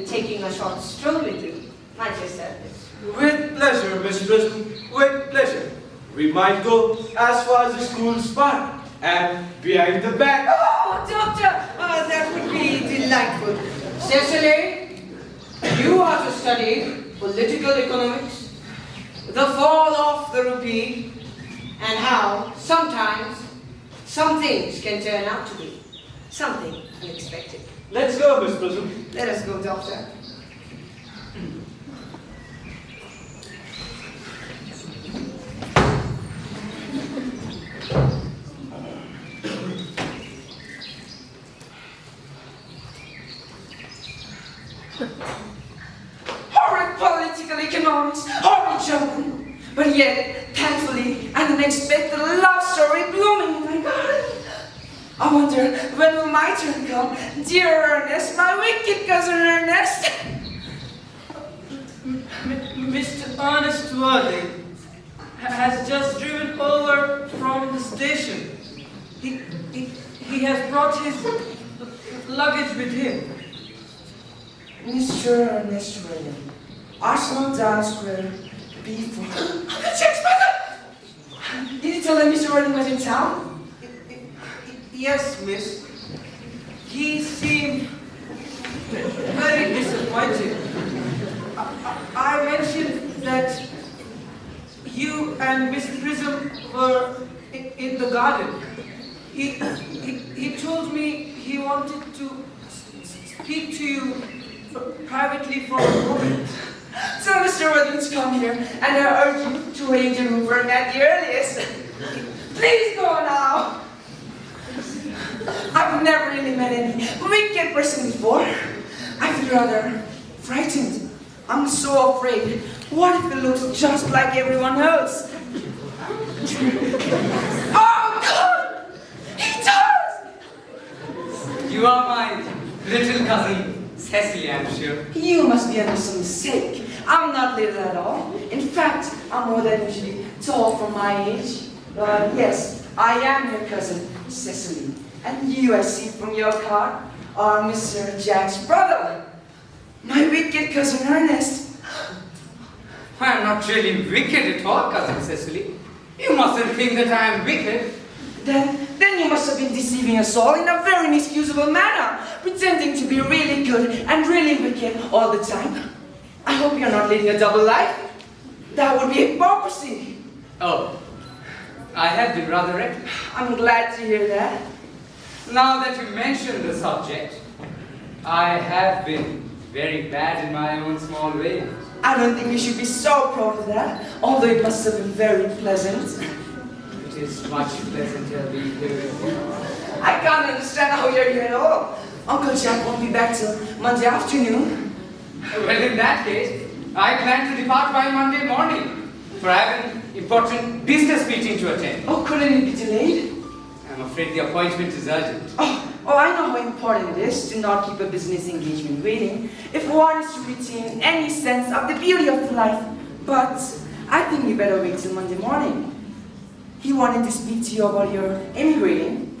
Taking a short stroll with you might just help us. With pleasure, Miss Prism. With pleasure. We might go as far as the school's park and behind the back. Oh, Doctor, that would be delightful. Cecily, you are to study political economics, the fall of the rupee, and how sometimes some things can turn out to be something unexpected. Let's go, Miss Prism. Let us go, Doctor. Horrid political economics, horrid German. But yet, thankfully, an unexpected love story blooming in my garden. I wonder when will my turn come? Dear Ernest, my wicked cousin Ernest. Mr. Ernest Worthing has just driven over from the station. He has brought his luggage with him. Mr. Ernest William, Arsenal Down Square, B4. Jack's brother! Did you tell them Mr. Worthing was in town? Yes, miss. He seemed very disappointed. I mentioned that you and Miss Prism were in the garden. He told me he wanted to speak to you privately for a moment. So Mr. Worthing's come here, and I urge you to arrange a room for him at the earliest. Please go now. I've never really met any wicked person before. I feel rather frightened. I'm so afraid. What if it looks just like everyone else? Oh God! He does! You are my little cousin, Cecily, I'm sure. You must be under some mistake. I'm not little at all. In fact, I'm more than usually tall for my age. Yes, I am your cousin, Cecily. And you, I see from your card, are Mr. Jack's brother. My wicked cousin Ernest. I am not really wicked at all, cousin Cecily. You mustn't think that I am wicked. Then you must have been deceiving us all in a very inexcusable manner, pretending to be really good and really wicked all the time. I hope you're not leading a double life. That would be hypocrisy. Oh, I have been rather reckless. I'm glad to hear that. Now that you mention the subject, I have been very bad in my own small way. I don't think you should be so proud of that, although it must have been very pleasant. It is much pleasanter being here with you. I can't understand how you're here at all. Uncle Jack won't be back till Monday afternoon. Well, in that case, I plan to depart by Monday morning, for I have an important business meeting to attend. Oh, couldn't it be delayed? I'm afraid the appointment is urgent. Oh, I know how important it is to not keep a business engagement waiting if one is to retain any sense of the beauty of life. But I think you better wait till Monday morning. He wanted to speak to you about your immigrating.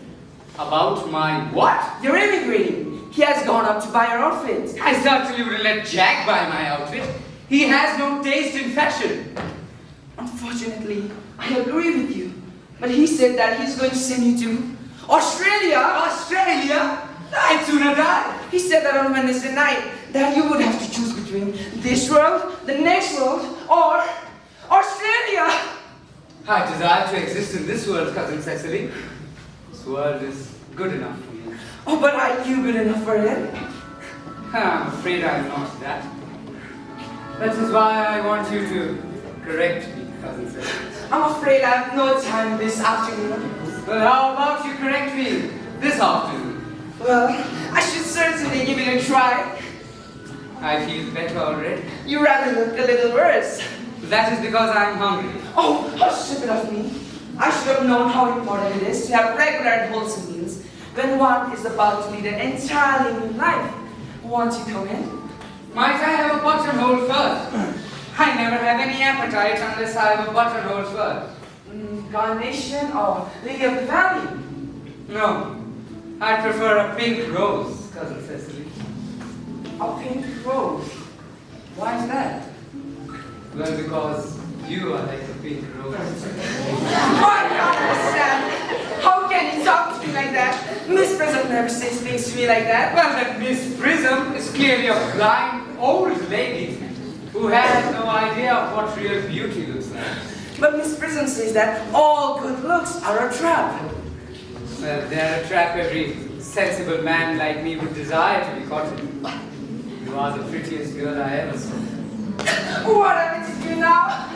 About my what? You're immigrating. He has gone up to buy your outfit. I certainly wouldn't let Jack buy my outfit. He has no taste in fashion. Unfortunately, I agree with you. But he said that he's going to send you to Australia. Australia? I'd sooner die. He said that on Wednesday night, that you would have to choose between this world, the next world, or Australia. I desire to exist in this world, Cousin Cecily. This world is good enough for me. Oh, but are you good enough for it? I'm afraid I'm not that. That is why I want you to correct me, Cousin Cecily. I'm afraid I have no time this afternoon. Well, how about you correct me this afternoon? Well, I should certainly give it a try. I feel better already. You rather look a little worse. That is because I'm hungry. Oh, how stupid of me. I should have known how important it is to have regular and wholesome meals when one is about to lead an entirely new life. Won't you come in? Might I have a buttonhole first? I never have any appetite unless I have a buttonhole first. Carnation or lily of the valley? No, I prefer a pink rose, Cousin Cecily. A pink rose? Why is that? Well, because you are like a pink rose. I can't understand. How can you talk to me like that? Miss Prism never says things to me like that. Well, that Miss Prism is clearly a blind old lady who has no idea of what real beauty looks like. But Miss Prism says that all good looks are a trap. Well, they're a trap every sensible man like me would desire to be caught in. You are the prettiest girl I ever saw. What am I to do now?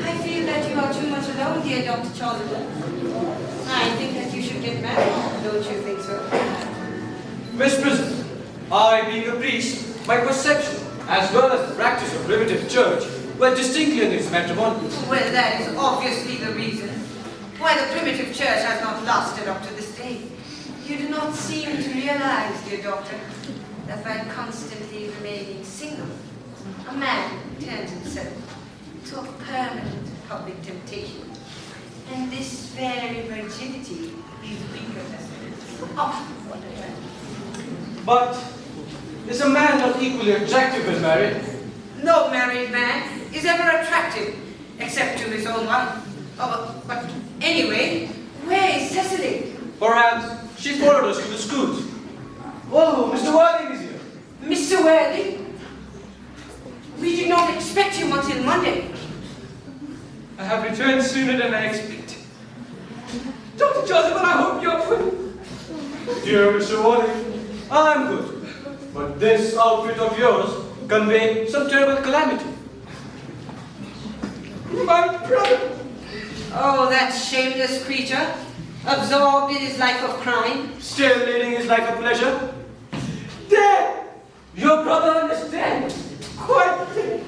I feel that you are too much alone, dear Dr. Choliver. I think that you should get married, don't you think so? Miss Prism, I being a priest, my perception, as well as the practice of primitive church, were distinctly against matrimony. Well, that is obviously the reason why the primitive church has not lasted up to this day. You do not seem to realize, dear doctor, that by constantly remaining single, a man turns himself to a permanent public temptation. And this very virginity is weaker vessels. Oh, what a word. But is a man not equally attractive when married? No married man is ever attractive, except to his own wife. Oh, but anyway, where is Cecily? Perhaps she followed us to the schools. Oh, Mr. Worthing is here. Mr. Worthing? We did not expect him until Monday. I have returned sooner than I expected. Dr. Joseph, I hope you're good. Dear Mr. Worthing, I'm good. But this outfit of yours conveys some terrible calamity. My brother. Oh, that shameless creature, absorbed in his life of crime. Still leading his life of pleasure. Dead! Your brother is dead. Quite dead.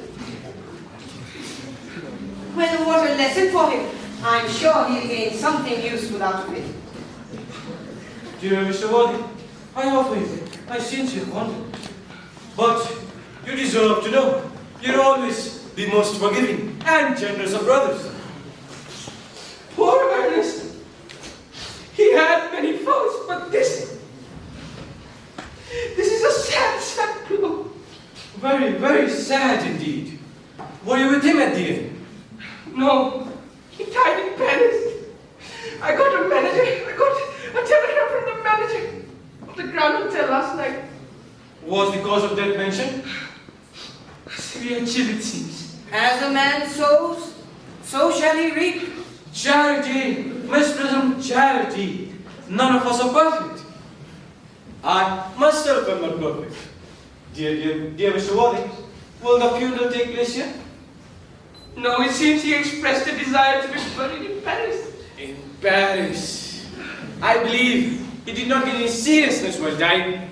Well, what a lesson for him. I'm sure he'll gain something useful out of it. Dear Mr. Worthing, I offer you my sincere condolence. But you deserve to know you're always the most forgiving and generous of brothers. Poor Ernest. He had many faults, but this is a sad sad indeed. Were you with him at the end? No, he died in Paris. I got a telegram from the manager of the Grand Hotel last night. Was the cause of death mentioned? Severe chill, it seems. As a man sows, so shall he reap. Charity, Miss Prism, charity. None of us are perfect. I myself am not perfect. Dear Mr. Worthing, will the funeral take place here? No, it seems he expressed a desire to be buried in Paris. In Paris. I believe he did not get any seriousness while dying.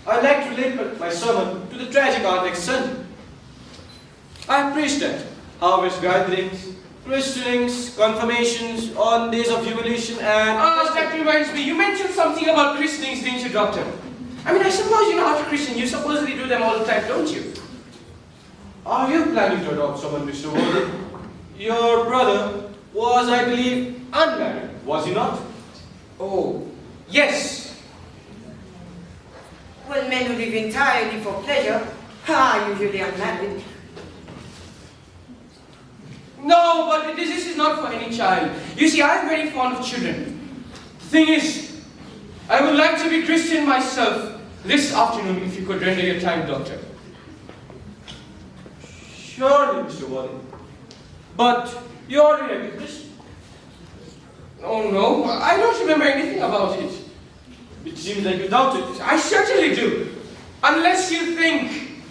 I'd like to relate my sermon to the tragic art next Sunday. I preached at harvest gatherings, christenings, confirmations, on days of jubilation and... That reminds me, you mentioned something about christenings, didn't you, Doctor? I mean, I suppose you know how to christen. You supposedly do them all the time, don't you? Are you planning to adopt someone, Mr. Worthing? Your brother was, I believe, unmarried, was he not? Oh, yes. Well, men who live entirely for pleasure are usually unmarried. No, but this is not for any child. You see, I'm very fond of children. The thing is, I would like to be Christian myself this afternoon if you could render your time, Doctor. Surely, Mr. Worthing. But you already a Christian. Oh no, I don't remember anything about it. It seems like you doubt it. I certainly do. Unless you think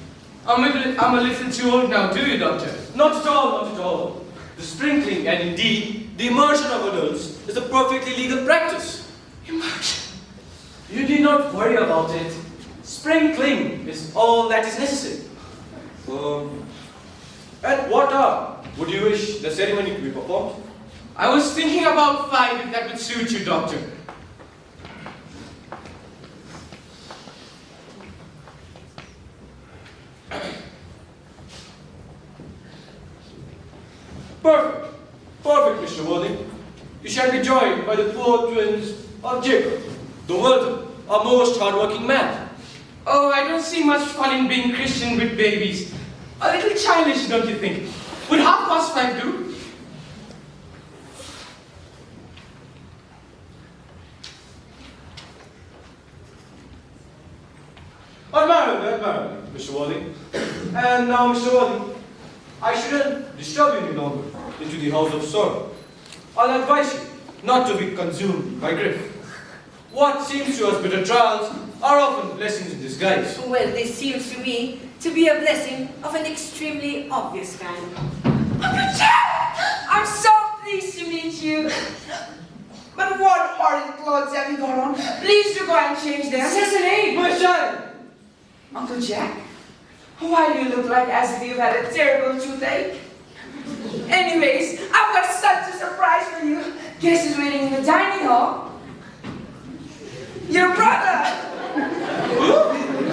I'm a little too old now, do you, Doctor? Not at all, not at all. The sprinkling and indeed the immersion of adults is a perfectly legal practice. Immersion? You need not worry about it. Sprinkling is all that is necessary. At what hour would you wish the ceremony to be performed? I was thinking about 5 if that would suit you, Doctor. Perfect. Perfect, Mr. Worthing. You shall be joined by the poor twins of Jacob, the Worthing, a most hard-working man. Oh, I don't see much fun in being Christian with babies. A little childish, don't you think? Would 5:30 do? Admirable, Mr. Worthing. And now, Mr. Worthing, I shouldn't disturb you any longer into the house of sorrow. I'll advise you not to be consumed by grief. What seems to us bitter trials are often blessings in disguise. Well, this seems to me to be a blessing of an extremely obvious kind. Uncle Jack! I'm so pleased to meet you. But what horrid clothes have you got on? Please do go and change them. Cecily! My child! Uncle Jack, why do you look like as if you've had a terrible toothache? Anyways, I've got such a surprise for you. Guess who's waiting in the dining hall? Your brother!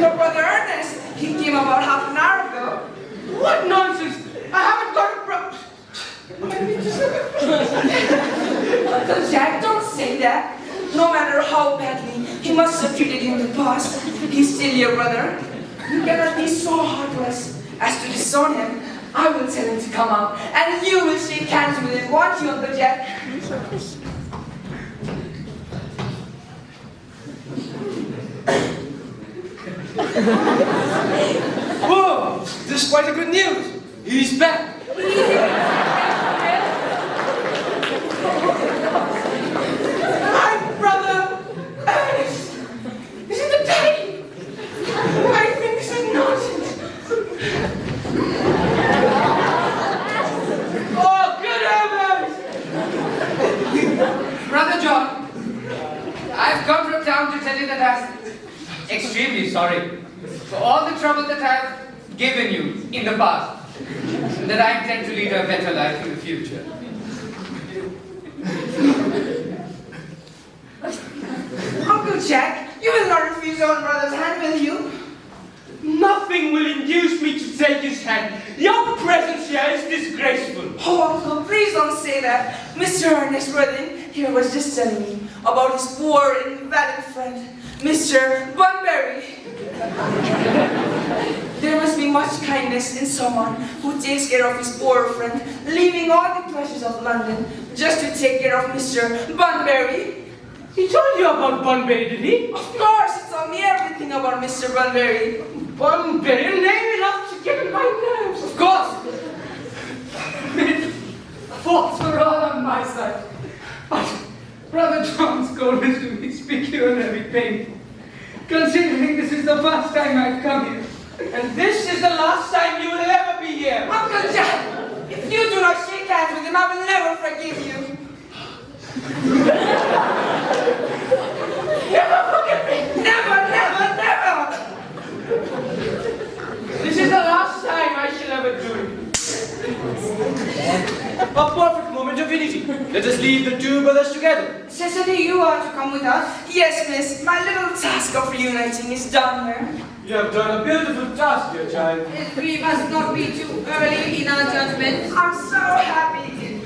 Your brother Ernest. He came about half an hour ago. What nonsense! I haven't got a Uncle Jack, don't say that. No matter how badly he must have treated you in the past, he's still your brother. You cannot be so heartless as to disown him. I will tell him to come out, and you will shake hands with him, won't you, Uncle Jack? Whoa! This is quite a good news. He's back. My brother Ernest! This is the day! I think this is nonsense. Oh, good heavens! Brother John, I've come from town to tell you that I'm extremely sorry for all the trouble that I've given you in the past, and that I intend to lead a better life in the future. Uncle Jack, you will not refuse your own brother's hand, will you? Nothing will induce me to take his hand. Your presence here is disgraceful. Oh, Uncle, please don't say that. Mr. Ernest Worthing here was just telling me about his poor invalid friend, Mr. Bunbury. There must be much kindness in someone who takes care of his poor friend, leaving all the pleasures of London just to take care of Mr. Bunbury. He told you about Bunbury, did he? Of course, he told me everything about Mr. Bunbury. Bunbury, a name enough to get on my nerves. Of course! Faults were all on my side. But Brother John's coldness to me is peculiarly painful, considering this is the first time I've come here. And this is the last time you will ever be here. Uncle Jack, if you do not shake hands with him, I will never forgive you. Never forgive me! Never, never, never! This is the last time I shall ever do it. A perfect moment of unity. Let us leave the two brothers together. Cecily, you are to come with us. Yes, miss, my little task of reuniting is done here. You have done a beautiful task, dear child. We must not be too early in our judgment. I'm so happy.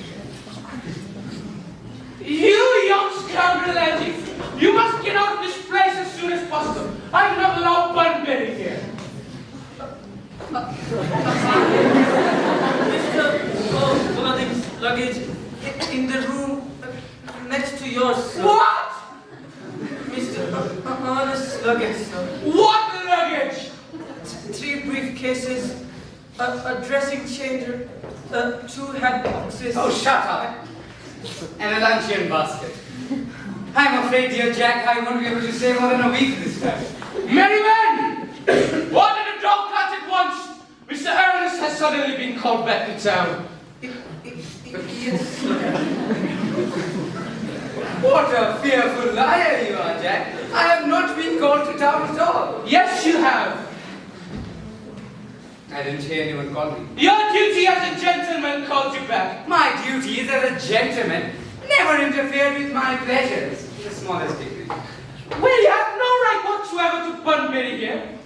You young scoundrel, Angie, you must get out of this place as soon as possible. I do not allow Bunbury here. Mr. Blooding's luggage in the room next to yours, sir. What? Mr. Ernest's luggage, sir. What luggage? 3 briefcases, a dressing changer, 2 hat boxes. Oh, shut up! And a luncheon basket. I'm afraid, dear Jack, I won't be able to stay more than a week this time. Merry men! What did a dog cut at once? Mr. Ernest has suddenly been called back to town. Yes, sir. What a fearful liar you are, Jack. I have not been called to town at all. Yes, you have. I didn't hear anyone call me. Your duty as a gentleman called you back. My duty is as a gentleman never interfered with my pleasures to the smallest degree. Well, you have no right whatsoever to Bunbury here.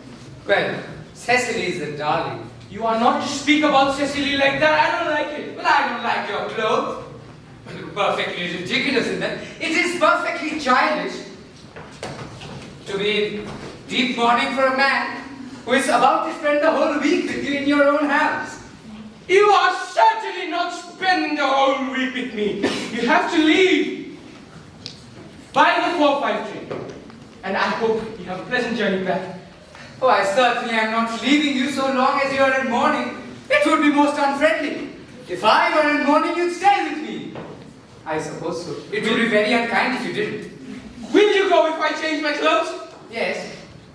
Well, Cecily is a darling. You are not to speak about Cecily like that. I don't like it. But I don't like your clothes. You look perfectly ridiculous in them. It is perfectly childish to be in deep mourning for a man who is about to spend the whole week with you in your own house. You are certainly not spending the whole week with me. You have to leave by the 4:05 train. And I hope you have a pleasant journey back. Oh, I certainly am not leaving you so long as you are in mourning. It would be most unfriendly. If I were in mourning, you'd stay with me. I suppose so. It would be very unkind if you didn't. Will you go if I change my clothes? Yes,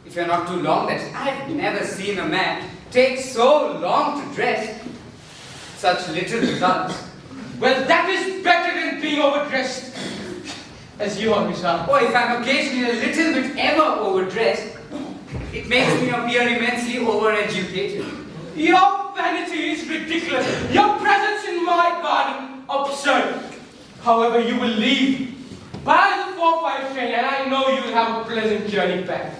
if you're not too long, that I've never seen a man take so long to dress. Such little results. Well, that is better than being overdressed, as you always are. Oh, if I'm occasionally a little bit ever overdressed, it makes me appear immensely overeducated. Your vanity is ridiculous. Your presence in my garden, absurd. However, you will leave by the 4:05 train, and I know you will have a pleasant journey back.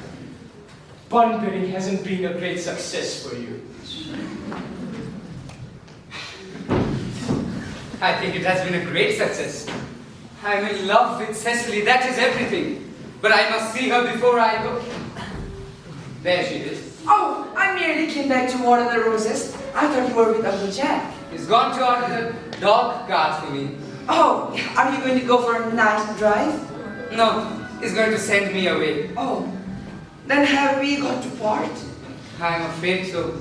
Bunbury hasn't been a great success for you. I think it has been a great success. I'm in love with Cecily, that is everything. But I must see her before I go. There she is. Oh, I merely came back to water the roses. I thought you were with Uncle Jack. He's gone to order the dog cart for me. Oh, are you going to go for a night drive? No, he's going to send me away. Oh, then have we got to part? I'm afraid so.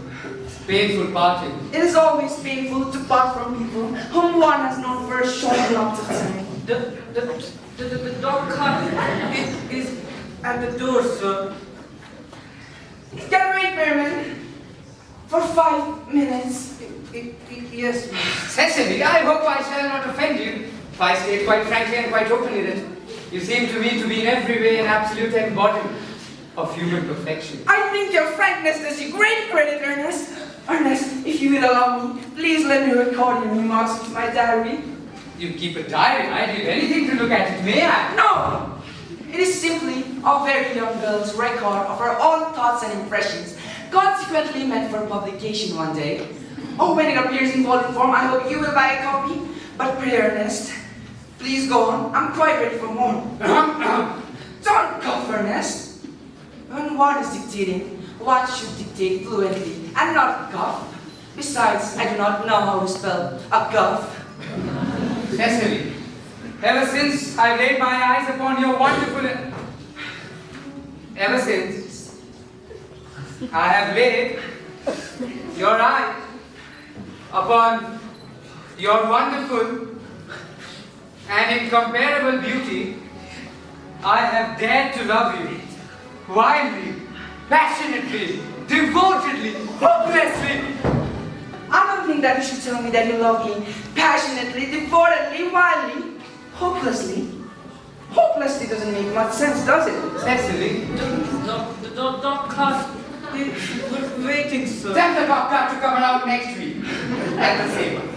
It's painful parting. It is always painful to part from people whom one has known for a short amount of time. The dog cart is at the door, sir. Can wait, Merman, for 5 minutes. Yes, ma'am. Cecily, I hope I shall not offend you if I state quite frankly and quite openly that you seem to me to be in every way an absolute embodiment of human perfection. I think your frankness does you great credit, Ernest. Ernest, if you will allow me, please let me record your remarks into my diary. You keep a diary, I'd give anything to look at it, may I? No! It is simply a very young girl's record of her own thoughts and impressions, consequently meant for publication one day. Oh, when it appears in volume form, I hope you will buy a copy. But pray, Ernest, please go on. I'm quite ready for more. Don't cough, Ernest. When one is dictating, one should dictate fluently and not guff. Besides, I do not know how to spell a guff. Cecily, ever since I laid my eyes upon your wonderful... Ever since I have laid your eye upon your wonderful and incomparable beauty, I have dared to love you wildly, passionately, devotedly, hopelessly. I don't think that you should tell me that you love me passionately, devotedly, wildly, hopelessly. Hopelessly doesn't make much sense, does it? Cecily, The dog cart is waiting, sir. tell the doctor to come around next week at the same hour.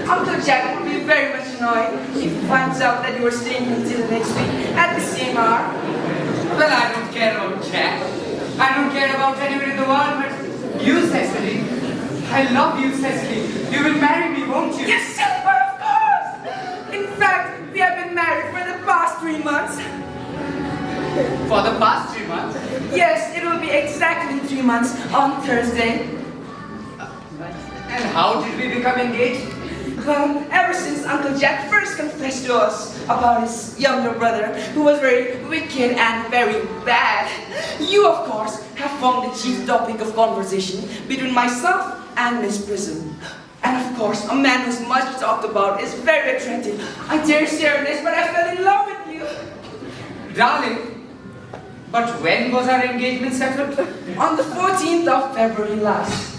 Uncle Jack will be very much annoyed if he finds out that you are staying until next week at the same hour. Well, I don't care about Jack. I don't care about anyone in the world, but you, Cecily. I love you, Cecily. You will marry me, won't you? Yes, Silver, of course! In fact, we have been married for the past 3 months. For the past 3 months? Yes, it will be exactly 3 months on Thursday. And how did we become engaged? Well, ever since Uncle Jack first confessed to us about his younger brother, who was very wicked and very bad, you, of course, have formed the chief topic of conversation between myself and Miss Prism. And of course, a man who's much talked about is very attractive. I dare share this, but I fell in love with you. Darling, but when was our engagement settled? On the 14th of February last.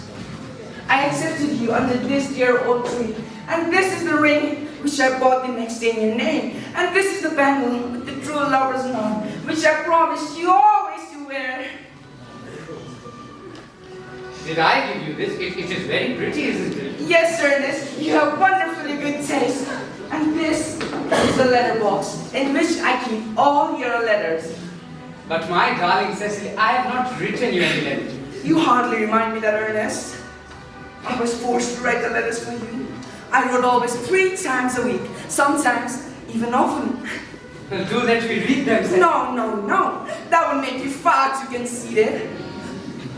I accepted you under this dear old tree. And this is the ring which I bought the next day in your name. And this is the bangle with the true lover's knot, which I promised you always to wear. Did I give you this? It is very pretty, isn't it? Yes, Ernest, you have wonderfully good taste. And this is the letter box in which I keep all your letters. But my darling Cecily, I have not written you any letter. You hardly remind me that, Ernest. I was forced to write the letters for you. I wrote always 3 times a week, sometimes even often. Well, do let me read them, Cecily. No. That would make you far too conceited.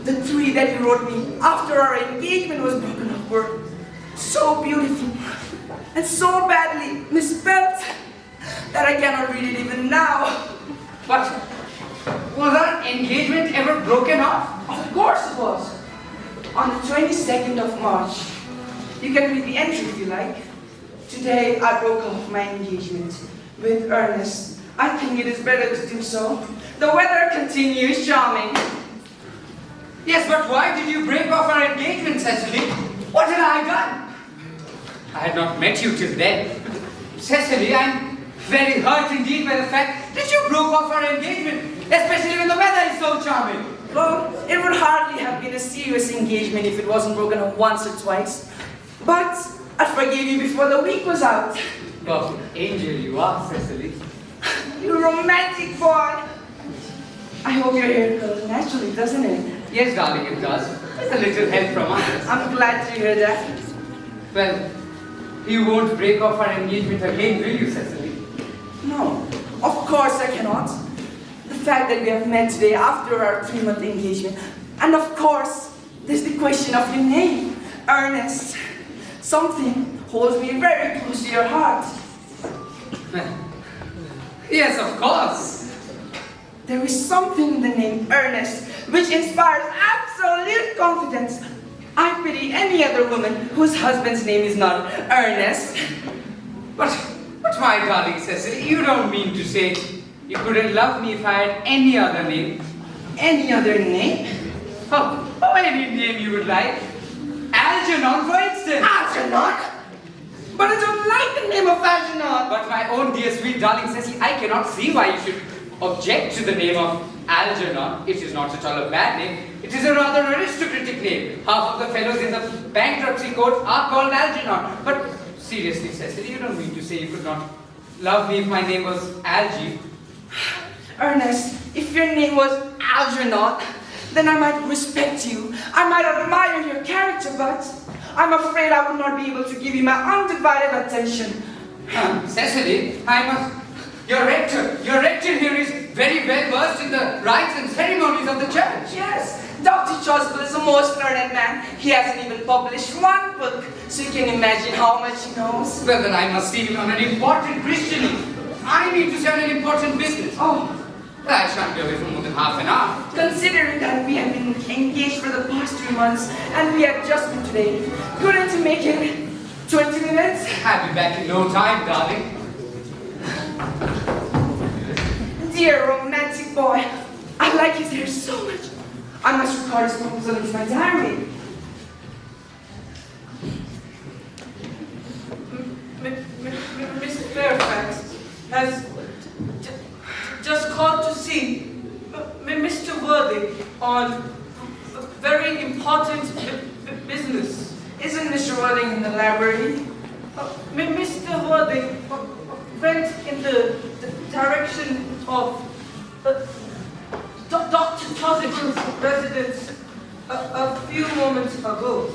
The 3 that you wrote me after our engagement was broken up were so beautiful and so badly misspelled that I cannot read it even now. But was our engagement ever broken off? Of course it was. On the 22nd of March. You can read the entry if you like. Today I broke off my engagement with Ernest. I think it is better to do so. The weather continues charming. Yes, but why did you break off our engagement, Cecily? What had I done? I had not met you till then. Cecily, I'm very hurt indeed by the fact that you broke off our engagement, especially when the weather is so charming. Well, it would hardly have been a serious engagement if it wasn't broken up once or twice. But I forgave you before the week was out. Perfect angel you are, Cecily. You romantic boy. I hope your hair curls naturally, doesn't it? Yes, darling, it does. With a little help from others. I'm glad to hear that. Well, you won't break off our engagement again, will you, Cecily? No, of course I cannot. The fact that we have met today after our 3-month engagement. And of course, there's the question of your name, Ernest. Something holds me very close to your heart. Yes, of course. There is something in the name Ernest which inspires absolute confidence. I pity any other woman whose husband's name is not Ernest. But my darling Cecily, you don't mean to say you couldn't love me if I had any other name? Any other name? Oh, any name you would like. Algernon, for instance. Algernon? But I don't like the name of Algernon. But my own dear sweet darling Cecily, I cannot see why you should object to the name of Algernon. It is not at all a bad name. It is a rather aristocratic name. Half of the fellows in the bankruptcy court are called Algernon. But seriously, Cecily, you don't mean to say you could not love me if my name was Algie? Ernest, if your name was Algernon, then I might respect you. I might admire your character, but I'm afraid I would not be able to give you my undivided attention. Cecily, I must... Your rector here is very well versed in the rites and ceremonies of the church. Yes, Dr. Choswell is a most learned man. He hasn't even published one book, so you can imagine how much he knows. Well, then I must see him on an important Christian. I need to say on an important business. Oh, I shan't be away for more than half an hour. considering that we have been engaged for the past 3 months and we have just been today, couldn't you make it 20 minutes? I'll be back in no time, darling. Dear romantic boy, I like his hair so much. I must record his proposal into my diary. Miss Fairfax has just called to see Mr. Worthing on a very important business. Isn't Mr. Worthing in the library? Mr. Worthing went in the direction of Dr. Tossington's residence a few moments ago.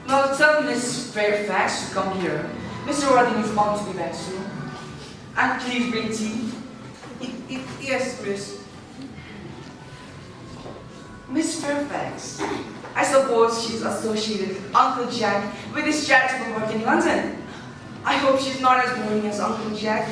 Well, tell Miss Fairfax to come here. Mr. Worthing is bound to be back soon. And please bring tea. Yes, miss. Miss Fairfax, I suppose she's associated with Uncle Jack with his charitable work in London. I hope she's not as boring as Uncle Jack.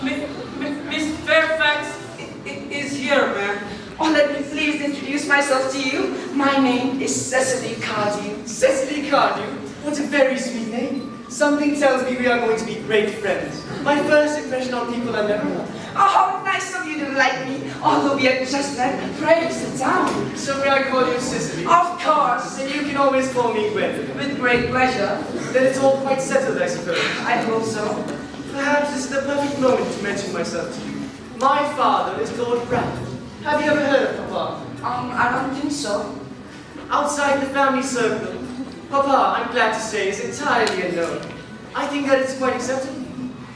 Miss Fairfax is here, ma'am. Oh, let me please introduce myself to you. My name is Cecily Cardew. Cecily Cardew? What a very sweet name. Something tells me we are going to be great friends. My first impression on people I never met. Oh, how nice of you to like me, although we had just met. Pray, sit down. So may I call you Cecily? Of course. And you can always call me Gwen. With great pleasure. Then it's all quite settled, I suppose. I hope so. Perhaps this is the perfect moment to mention myself to you. My father is Lord Bradford. Have you ever heard of Papa? I don't think so. Outside the family circle, Papa, I'm glad to say, is entirely unknown. I think that it's quite acceptable.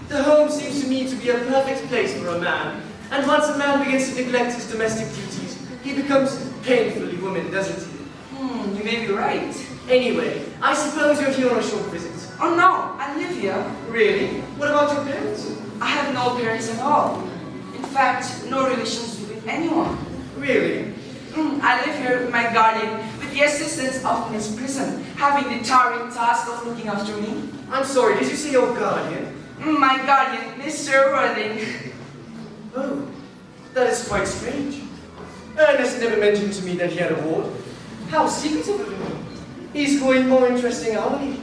The home seems to me to be a perfect place for a man. And once a man begins to neglect his domestic duties, he becomes painfully woman, doesn't he? You may be right. Anyway, I suppose you're here on a short visit. Oh no, I live here. Really? What about your parents? I have no parents at all. In fact, no relations with anyone. Really? I live here with my guardian, with the assistance of Miss Prison, having the tiring task of looking after me. I'm sorry, did you say your guardian? My guardian, Mr. Worthing. Oh, that is quite strange. Ernest never mentioned to me that he had a ward. How secretive of him. He's growing more interesting hourly.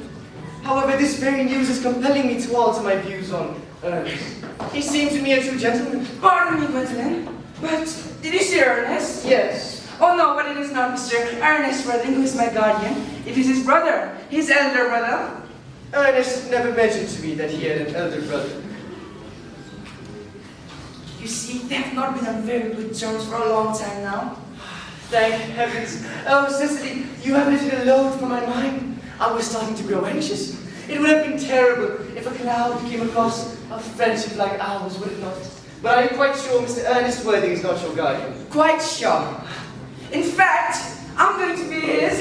However, this very news is compelling me to alter my views on Ernest. He seemed to me a true gentleman. Pardon me, Gwendolyn, but did you see Ernest? Yes. Oh no, but it is not Mr. Ernest Worthing who is my guardian. It is his brother, his elder brother. Ernest never mentioned to me that he had an elder brother. You see, they have not been on very good terms for a long time now. Thank heavens. Oh, Cecily, you have lifted a load from my mind. I was starting to grow anxious. It would have been terrible if a cloud came across a friendship like ours, would it not? But I am quite sure Mr. Ernest Worthing is not your guardian. Quite sure. In fact, I'm going to be his.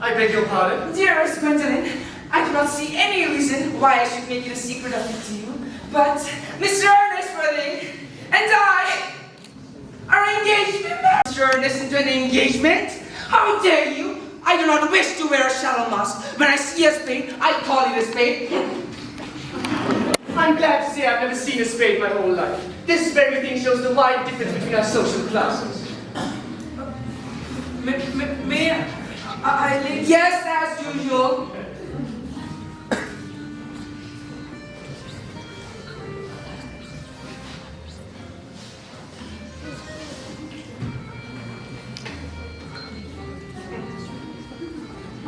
I beg your pardon? Dearest Gwendolyn, I do not see any reason why I should make it a secret of it to you, but Mr. Ernest Worthing and I are engaged. Mr. Ernest into an engagement? How dare you? I do not wish to wear a shallow mask. When I see a spade, I call it a spade. I'm glad to say I've never seen a spade my whole life. This very thing shows the wide difference between our social classes. May I leave? Yes, as usual.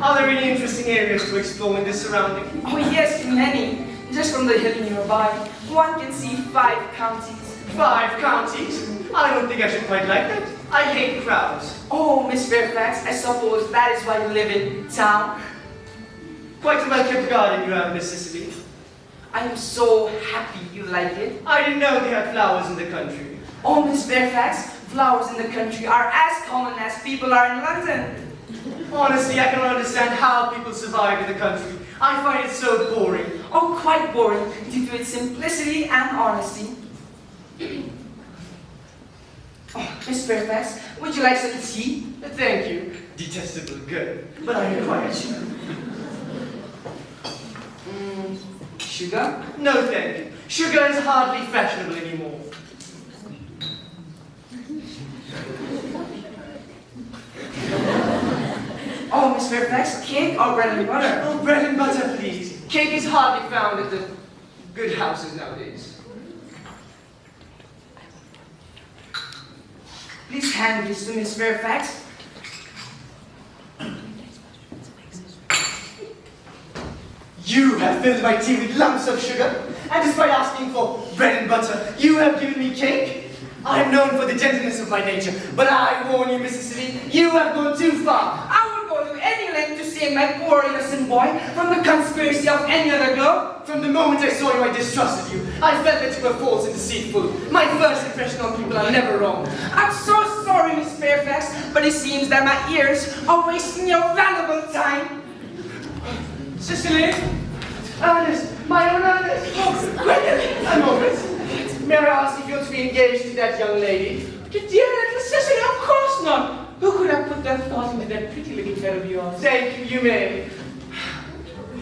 Are there any interesting areas to explore in this surrounding? Oh yes, many. Just from the hill nearby, one can see 5 counties. 5 counties? I don't think I should quite like that. I hate crowds. Oh, Miss Fairfax, I suppose that is why you live in town. Quite a well-kept garden you have, Miss Cecily. I am so happy you like it. I didn't know they had flowers in the country. Oh, Miss Fairfax, flowers in the country are as common as people are in London. Honestly, I cannot understand how people survive in the country. I find it so boring. Oh, quite boring due to its simplicity and honesty. Oh, Miss Fairfax, would you like some tea? Thank you. Detestable good, but I require sugar. Sugar? No, thank you. Sugar is hardly fashionable anymore. Oh, Miss Fairfax, cake or bread and butter? Oh, bread and butter, please. Cake is hardly found at the good houses nowadays. Please hand this to Miss Fairfax. You have filled my tea with lumps of sugar, and despite asking for bread and butter, you have given me cake? I am known for the gentleness of my nature, but I warn you, Mrs. City, you have gone too far. I would go to any length to save my poor innocent boy from the conspiracy of any other girl. From the moment I saw you, I distrusted you. I felt that you were false and deceitful. My first impression on people are never wrong. I'm so sorry, Miss Fairfax, but it seems that my ears are wasting your valuable time. Cicely? Ernest, my own Ernest. Oh, a moment. May I ask if you're to be engaged to that young lady? Dear little Cicely, of course not. Who could have put that thought into that pretty little head of yours? Thank you, you may.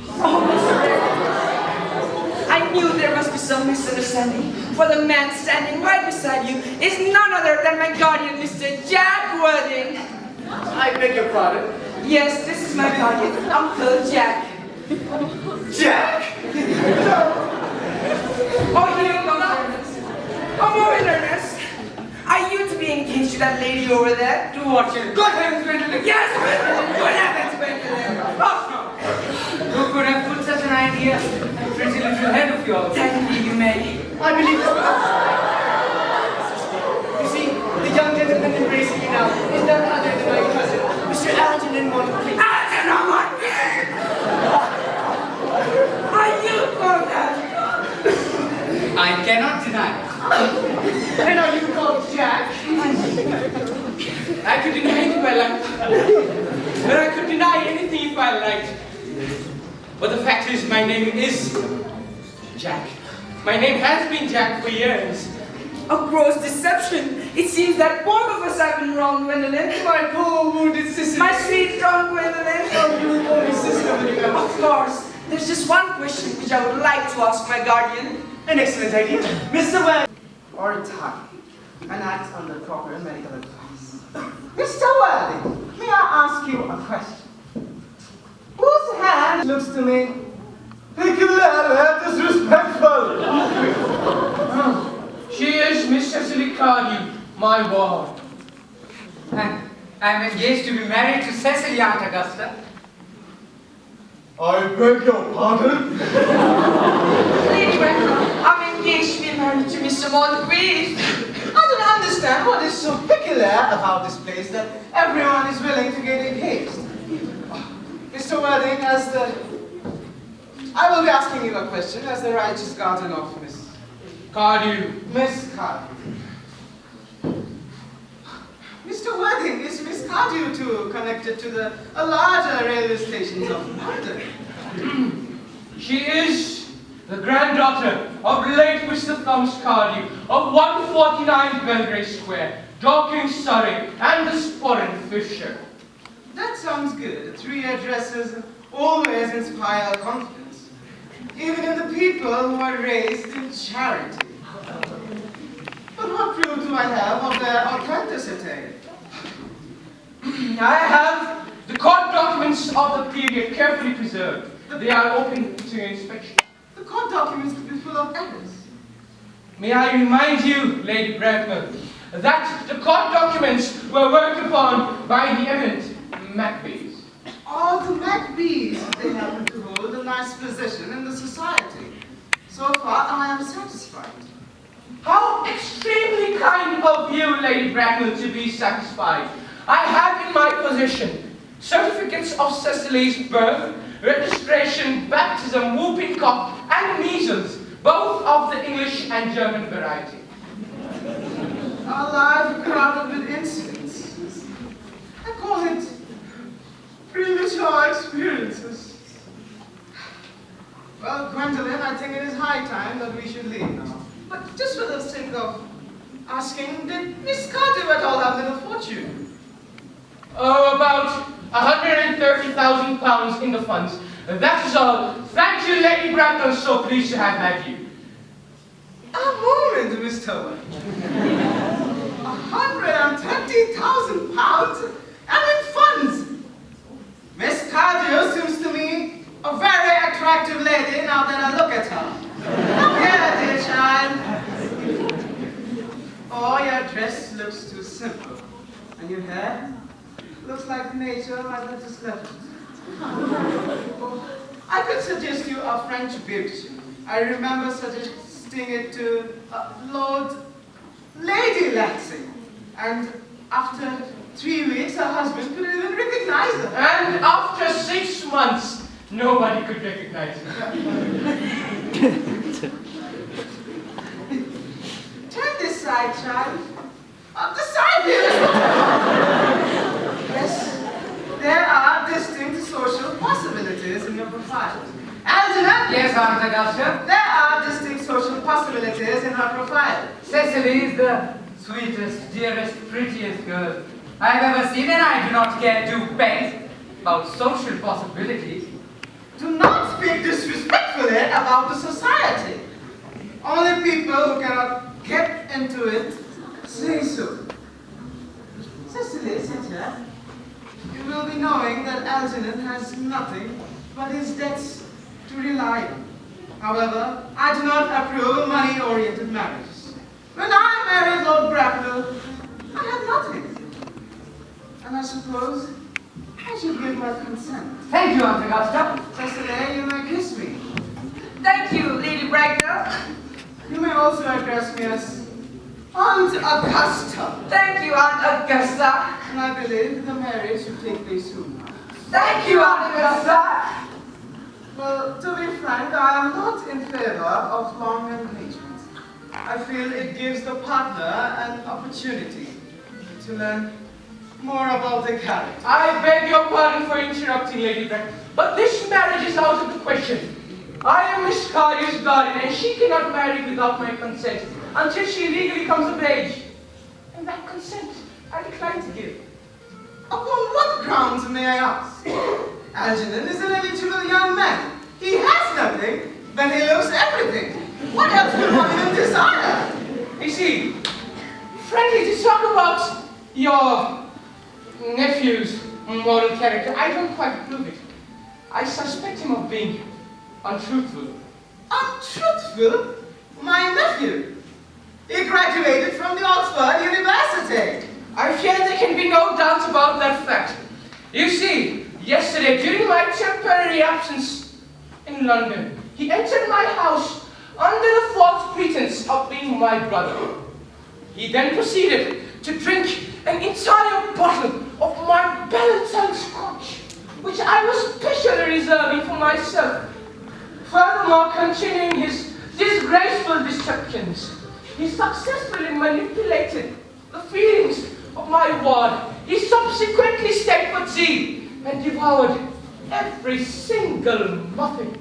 Oh, Miss Fairfax, I knew there must be some misunderstanding, for the man standing right beside you is none other than my guardian, Mr. Jack Worthing. I beg your pardon? Yes, this is my guardian, Uncle Jack. Jack! Oh, here comes Ernest. Come over, Ernest. Are you to be engaged to that lady over there? To watch it. Good heavens, Gwendolyn! Yes, Gwendolyn! Good heavens, Gwendolyn! Of course not! Who could have put such an idea? A pretty little head of yours. Thank you, you may. I believe this. You see, the young gentleman embracing me now is none other than my cousin, Mr. Algernon Moncrief. Algernon Moncrief! Are you called that? I cannot deny. And are you called Jack? I could deny it if I liked. But I could deny anything if I liked. But the fact is, my name is Jack. My name has been Jack for years. A gross deception. It seems that both of us have been wrong, Gwendolyn. My poor wounded sister. My sweet, strong Gwendolyn. Oh, you call me sister when you Of course. There's just one question which I would like to ask my guardian. An excellent idea. Mr. Webb. Or tie, and act under proper medical advice. Mr. Worthing, may I ask you a question? Whose hand looks to me peculiarly disrespectful? She is Miss Cecily Cardew, my ward. I'm engaged to be married to Cecily, Aunt Augusta. I beg your pardon? Lady Grenville, I'm engaged to be married to Mr. Moncrief. I don't understand what is so peculiar about this place that everyone is willing to get engaged. Mr. Worthing, I will be asking you a question as the righteous guardian of Miss Cardew. Cardew. Mr. Worthing, is Miss Cardew too connected to the larger railway stations of London? She is the granddaughter of late Mr. Thomas Cardew of 149 Belgrave Square, Dorking, Surrey, and the Sporran Fisher. That sounds good. 3 addresses always inspire confidence, even in the people who are raised in charity. But what proof do I have of their authenticity? I have the court documents of the period carefully preserved. They are open to your inspection. The court documents could be full of errors. May I remind you, Lady Bracknell, that the court documents were worked upon by the eminent Macbees. All the Macbees, they happen to hold a nice position in the society. So far, I am satisfied. How extremely kind of you, Lady Bracknell, to be satisfied. I have in my possession certificates of Cecily's birth, registration, baptism, whooping cough, and measles, both of the English and German variety. A life crowded with incidents. I call it premature experiences. Well, Gwendolyn, I think it is high time that we should leave now. But just for the sake of asking, did Miss Cardew at all have little fortune? Oh, about £130,000 in the funds. That is all. Thank you, Lady Bracknell. So pleased to have met you. A moment, Mr. White. £130,000 and in funds. Miss Cardew seems to me a very attractive lady now that I look at her. Come here, dear child. Oh, your dress looks too simple. And your hair looks like nature might have just left it. I could suggest you a French beautician. I remember suggesting it to Lord Lady Lansing. And after 3 weeks, her husband couldn't even recognize her. And after 6 months, nobody could recognize her. Turn this side, child. The side here is Yes, there are distinct social possibilities in your profile. Algernon? Yes, Aunt Augusta? There are distinct social possibilities in her profile. Cecily is the sweetest, dearest, prettiest girl I have ever seen, and I do not care to bet about social possibilities. Do not speak disrespectfully about the society. Only people who cannot get into it say so. Cecily, sit here. You will be knowing that Algernon has nothing but his debts to rely on. However, I do not approve of money-oriented marriages. When I married Lord Bracknell, I had nothing. And I suppose I should give my consent. Thank you, Aunt Augusta. Cecily, you may kiss me. Thank you, Lady Bracknell. You may also address me as Aunt Augusta. Thank you, Aunt Augusta. And I believe the marriage should take place soon. Thank you, Aunt Augusta. Well, to be frank, I am not in favor of long engagements. I feel it gives the partner an opportunity to learn more about the character. I beg your pardon for interrupting, Lady Bracknell, but this marriage is out of the question. I am Miss Cardew's guardian, and she cannot marry without my consent until she legally comes of age. And that consent I decline to give. Upon what grounds, may I ask? Algernon is an eligible young man. He has nothing, but he looks everything. What else could one even desire? You see, frankly, to talk about your nephew's moral character, I don't quite approve it. I suspect him of being untruthful. Untruthful? My nephew. He graduated from the Oxford University. I fear there can be no doubt about that fact. You see, yesterday, during my temporary absence in London, he entered my house under the false pretense of being my brother. He then proceeded to drink an entire bottle of my Bellantine Scotch, which I was specially reserving for myself. Furthermore, continuing his disgraceful deceptions, he successfully manipulated the feelings of my ward. He subsequently stayed for tea and devoured every single muffin.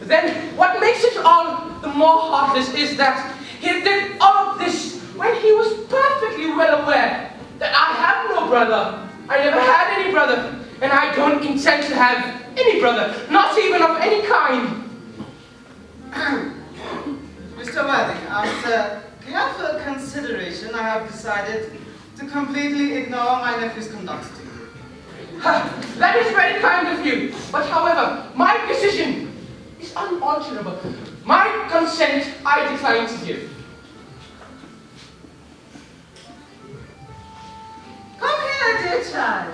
Then, what makes it all the more heartless is that he did all of this when he was perfectly well aware that I have no brother. I never had any brother, and I don't intend to have any brother, not even of any kind. Mr. Worthing, after careful consideration, I have decided to completely ignore my nephew's conduct to you. That is very kind of you, but however, my decision is unalterable. My consent I decline to give. Come here, dear child.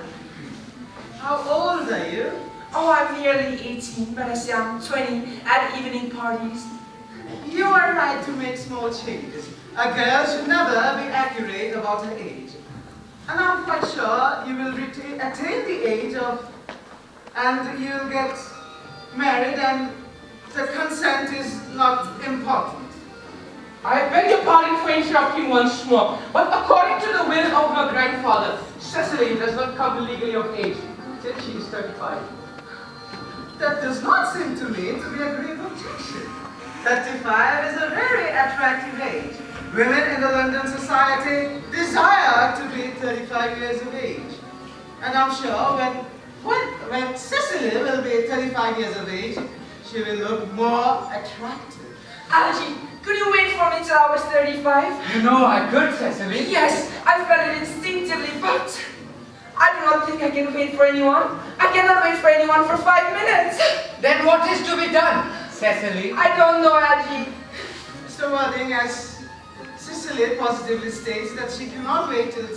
How old are you? Oh, I'm nearly 18, but I say I'm 20 at evening parties. You are right to make small changes. A girl should never be accurate about her age. And I'm quite sure you will attain the age of, and you'll get married, and the consent is not important. I beg your pardon for interrupting once more, but according to the will of her grandfather, Cecily does not come legally of age. till she is 35. That does not seem to me to be a grave objection. 35 is a very attractive age. Women in the London society desire to be 35 years of age. And I'm sure when Cecily will be 35 years of age, she will look more attractive. Algie, could you wait for me till I was 35? You know I could, Cecily. Yes, I felt it instinctively, but I do not think I can wait for anyone. I cannot wait for anyone for 5 minutes. Then what is to be done, Cecily? I don't know, Algie. Mr. Worthing, as Cecily positively states that she cannot wait till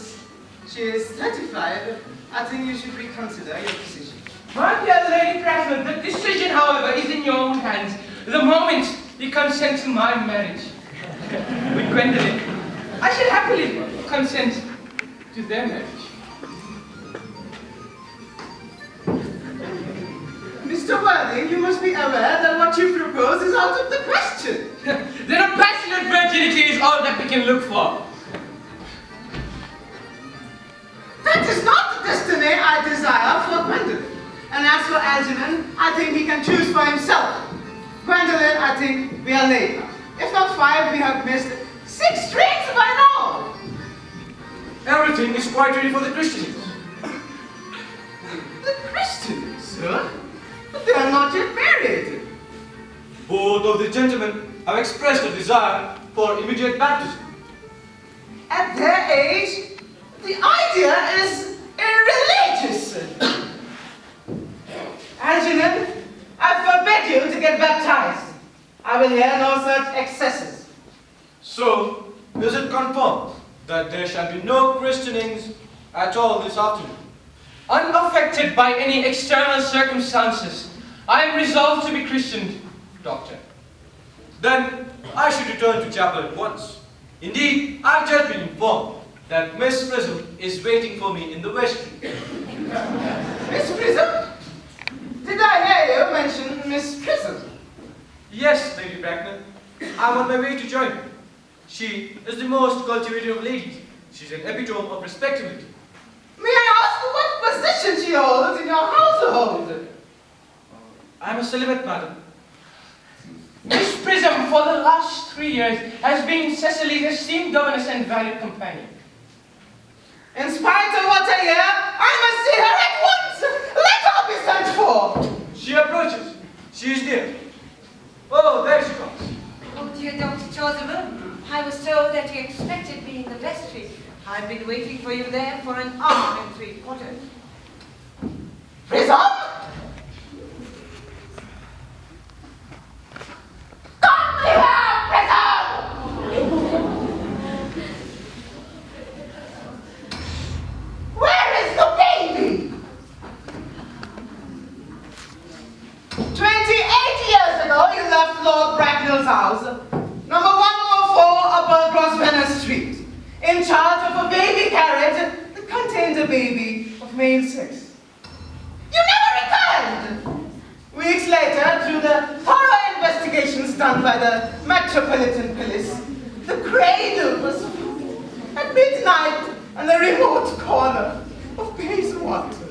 she is 35, I think you should reconsider your decision. My dear Lady Bradford, the decision, however, is in your own hands. The moment you consent to my marriage with Gwendolyn, I shall happily consent to their marriage. Mr. Worthing, you must be aware that what you propose is out of the question. Then a passionate virginity is all that we can look for. That is not the destiny I desire for Gwendolyn. And as for Algernon, I think he can choose for himself. Gwendolyn, I think we are late. If not 5, we have missed 6 trains by now. Everything is quite ready for the Christians. The Christians, sir? But they are not yet married. Both of the gentlemen have expressed a desire for immediate baptism. At their age, the idea is irreligious. Algernon, I forbid you to get baptized. I will hear no such excesses. So, is it confirmed that there shall be no christenings at all this afternoon? Unaffected by any external circumstances, I am resolved to be christened, Doctor. Then I should return to chapel at once. Indeed, I've just been informed that Miss Prism is waiting for me in the vestry. Miss Prism? Did I hear you mention Miss Prism? Yes, Lady Bracknell. I'm on my way to join her. She is the most cultivated of ladies. She's an epitome of respectability. May I ask what position she holds in your household? I'm a celibate, madam. Miss Prism, for the last 3 years, has been Cecily's esteemed governess and valued companion. In spite of what I hear, I must see her at once! Let her be sent for! She approaches. She is near. Oh, there she comes. Oh dear Dr. Chasuble, I was told that you expected me in the vestry. I've been waiting for you there for an hour and 3/4. Prism? Come here, Prism! Where is the baby? 28 years ago, you left Lord Bracknell's house, number 104 Upper Grosvenor Street, in charge of a baby carriage that contained a baby of male sex. You never returned! Weeks later, through the thorough investigations done by the Metropolitan Police, the cradle was found at midnight in a remote corner of Bayswater.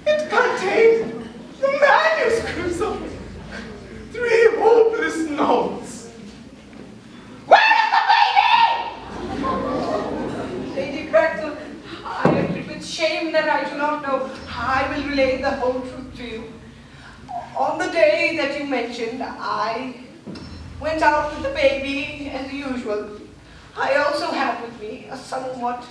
It contained the manuscripts of 3 hopeless notes. Where is the baby? Lady Bracknell, I admit with shame that I do not know. I will relate the whole truth to you. On the day that you mentioned, I went out with the baby as usual. I also had with me a somewhat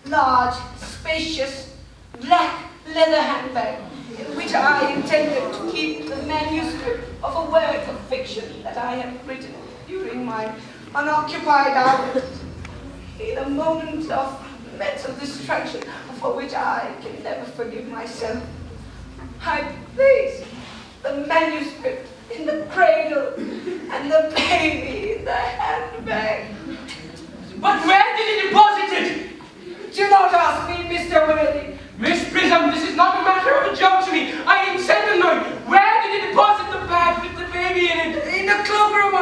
large, spacious, black leather handbag, in which I intended to keep the manuscript of a work of fiction that I had written during my unoccupied hours. In a moment of mental distraction, for which I can never forgive myself, I placed the manuscript in the cradle and the baby in the handbag. But where did you deposit it? Do not ask me, Mr. Worthing. Miss Prism, this is not a matter of a joke to me. I intend to know. Where did you deposit the bag with the baby in it? In the cloakroom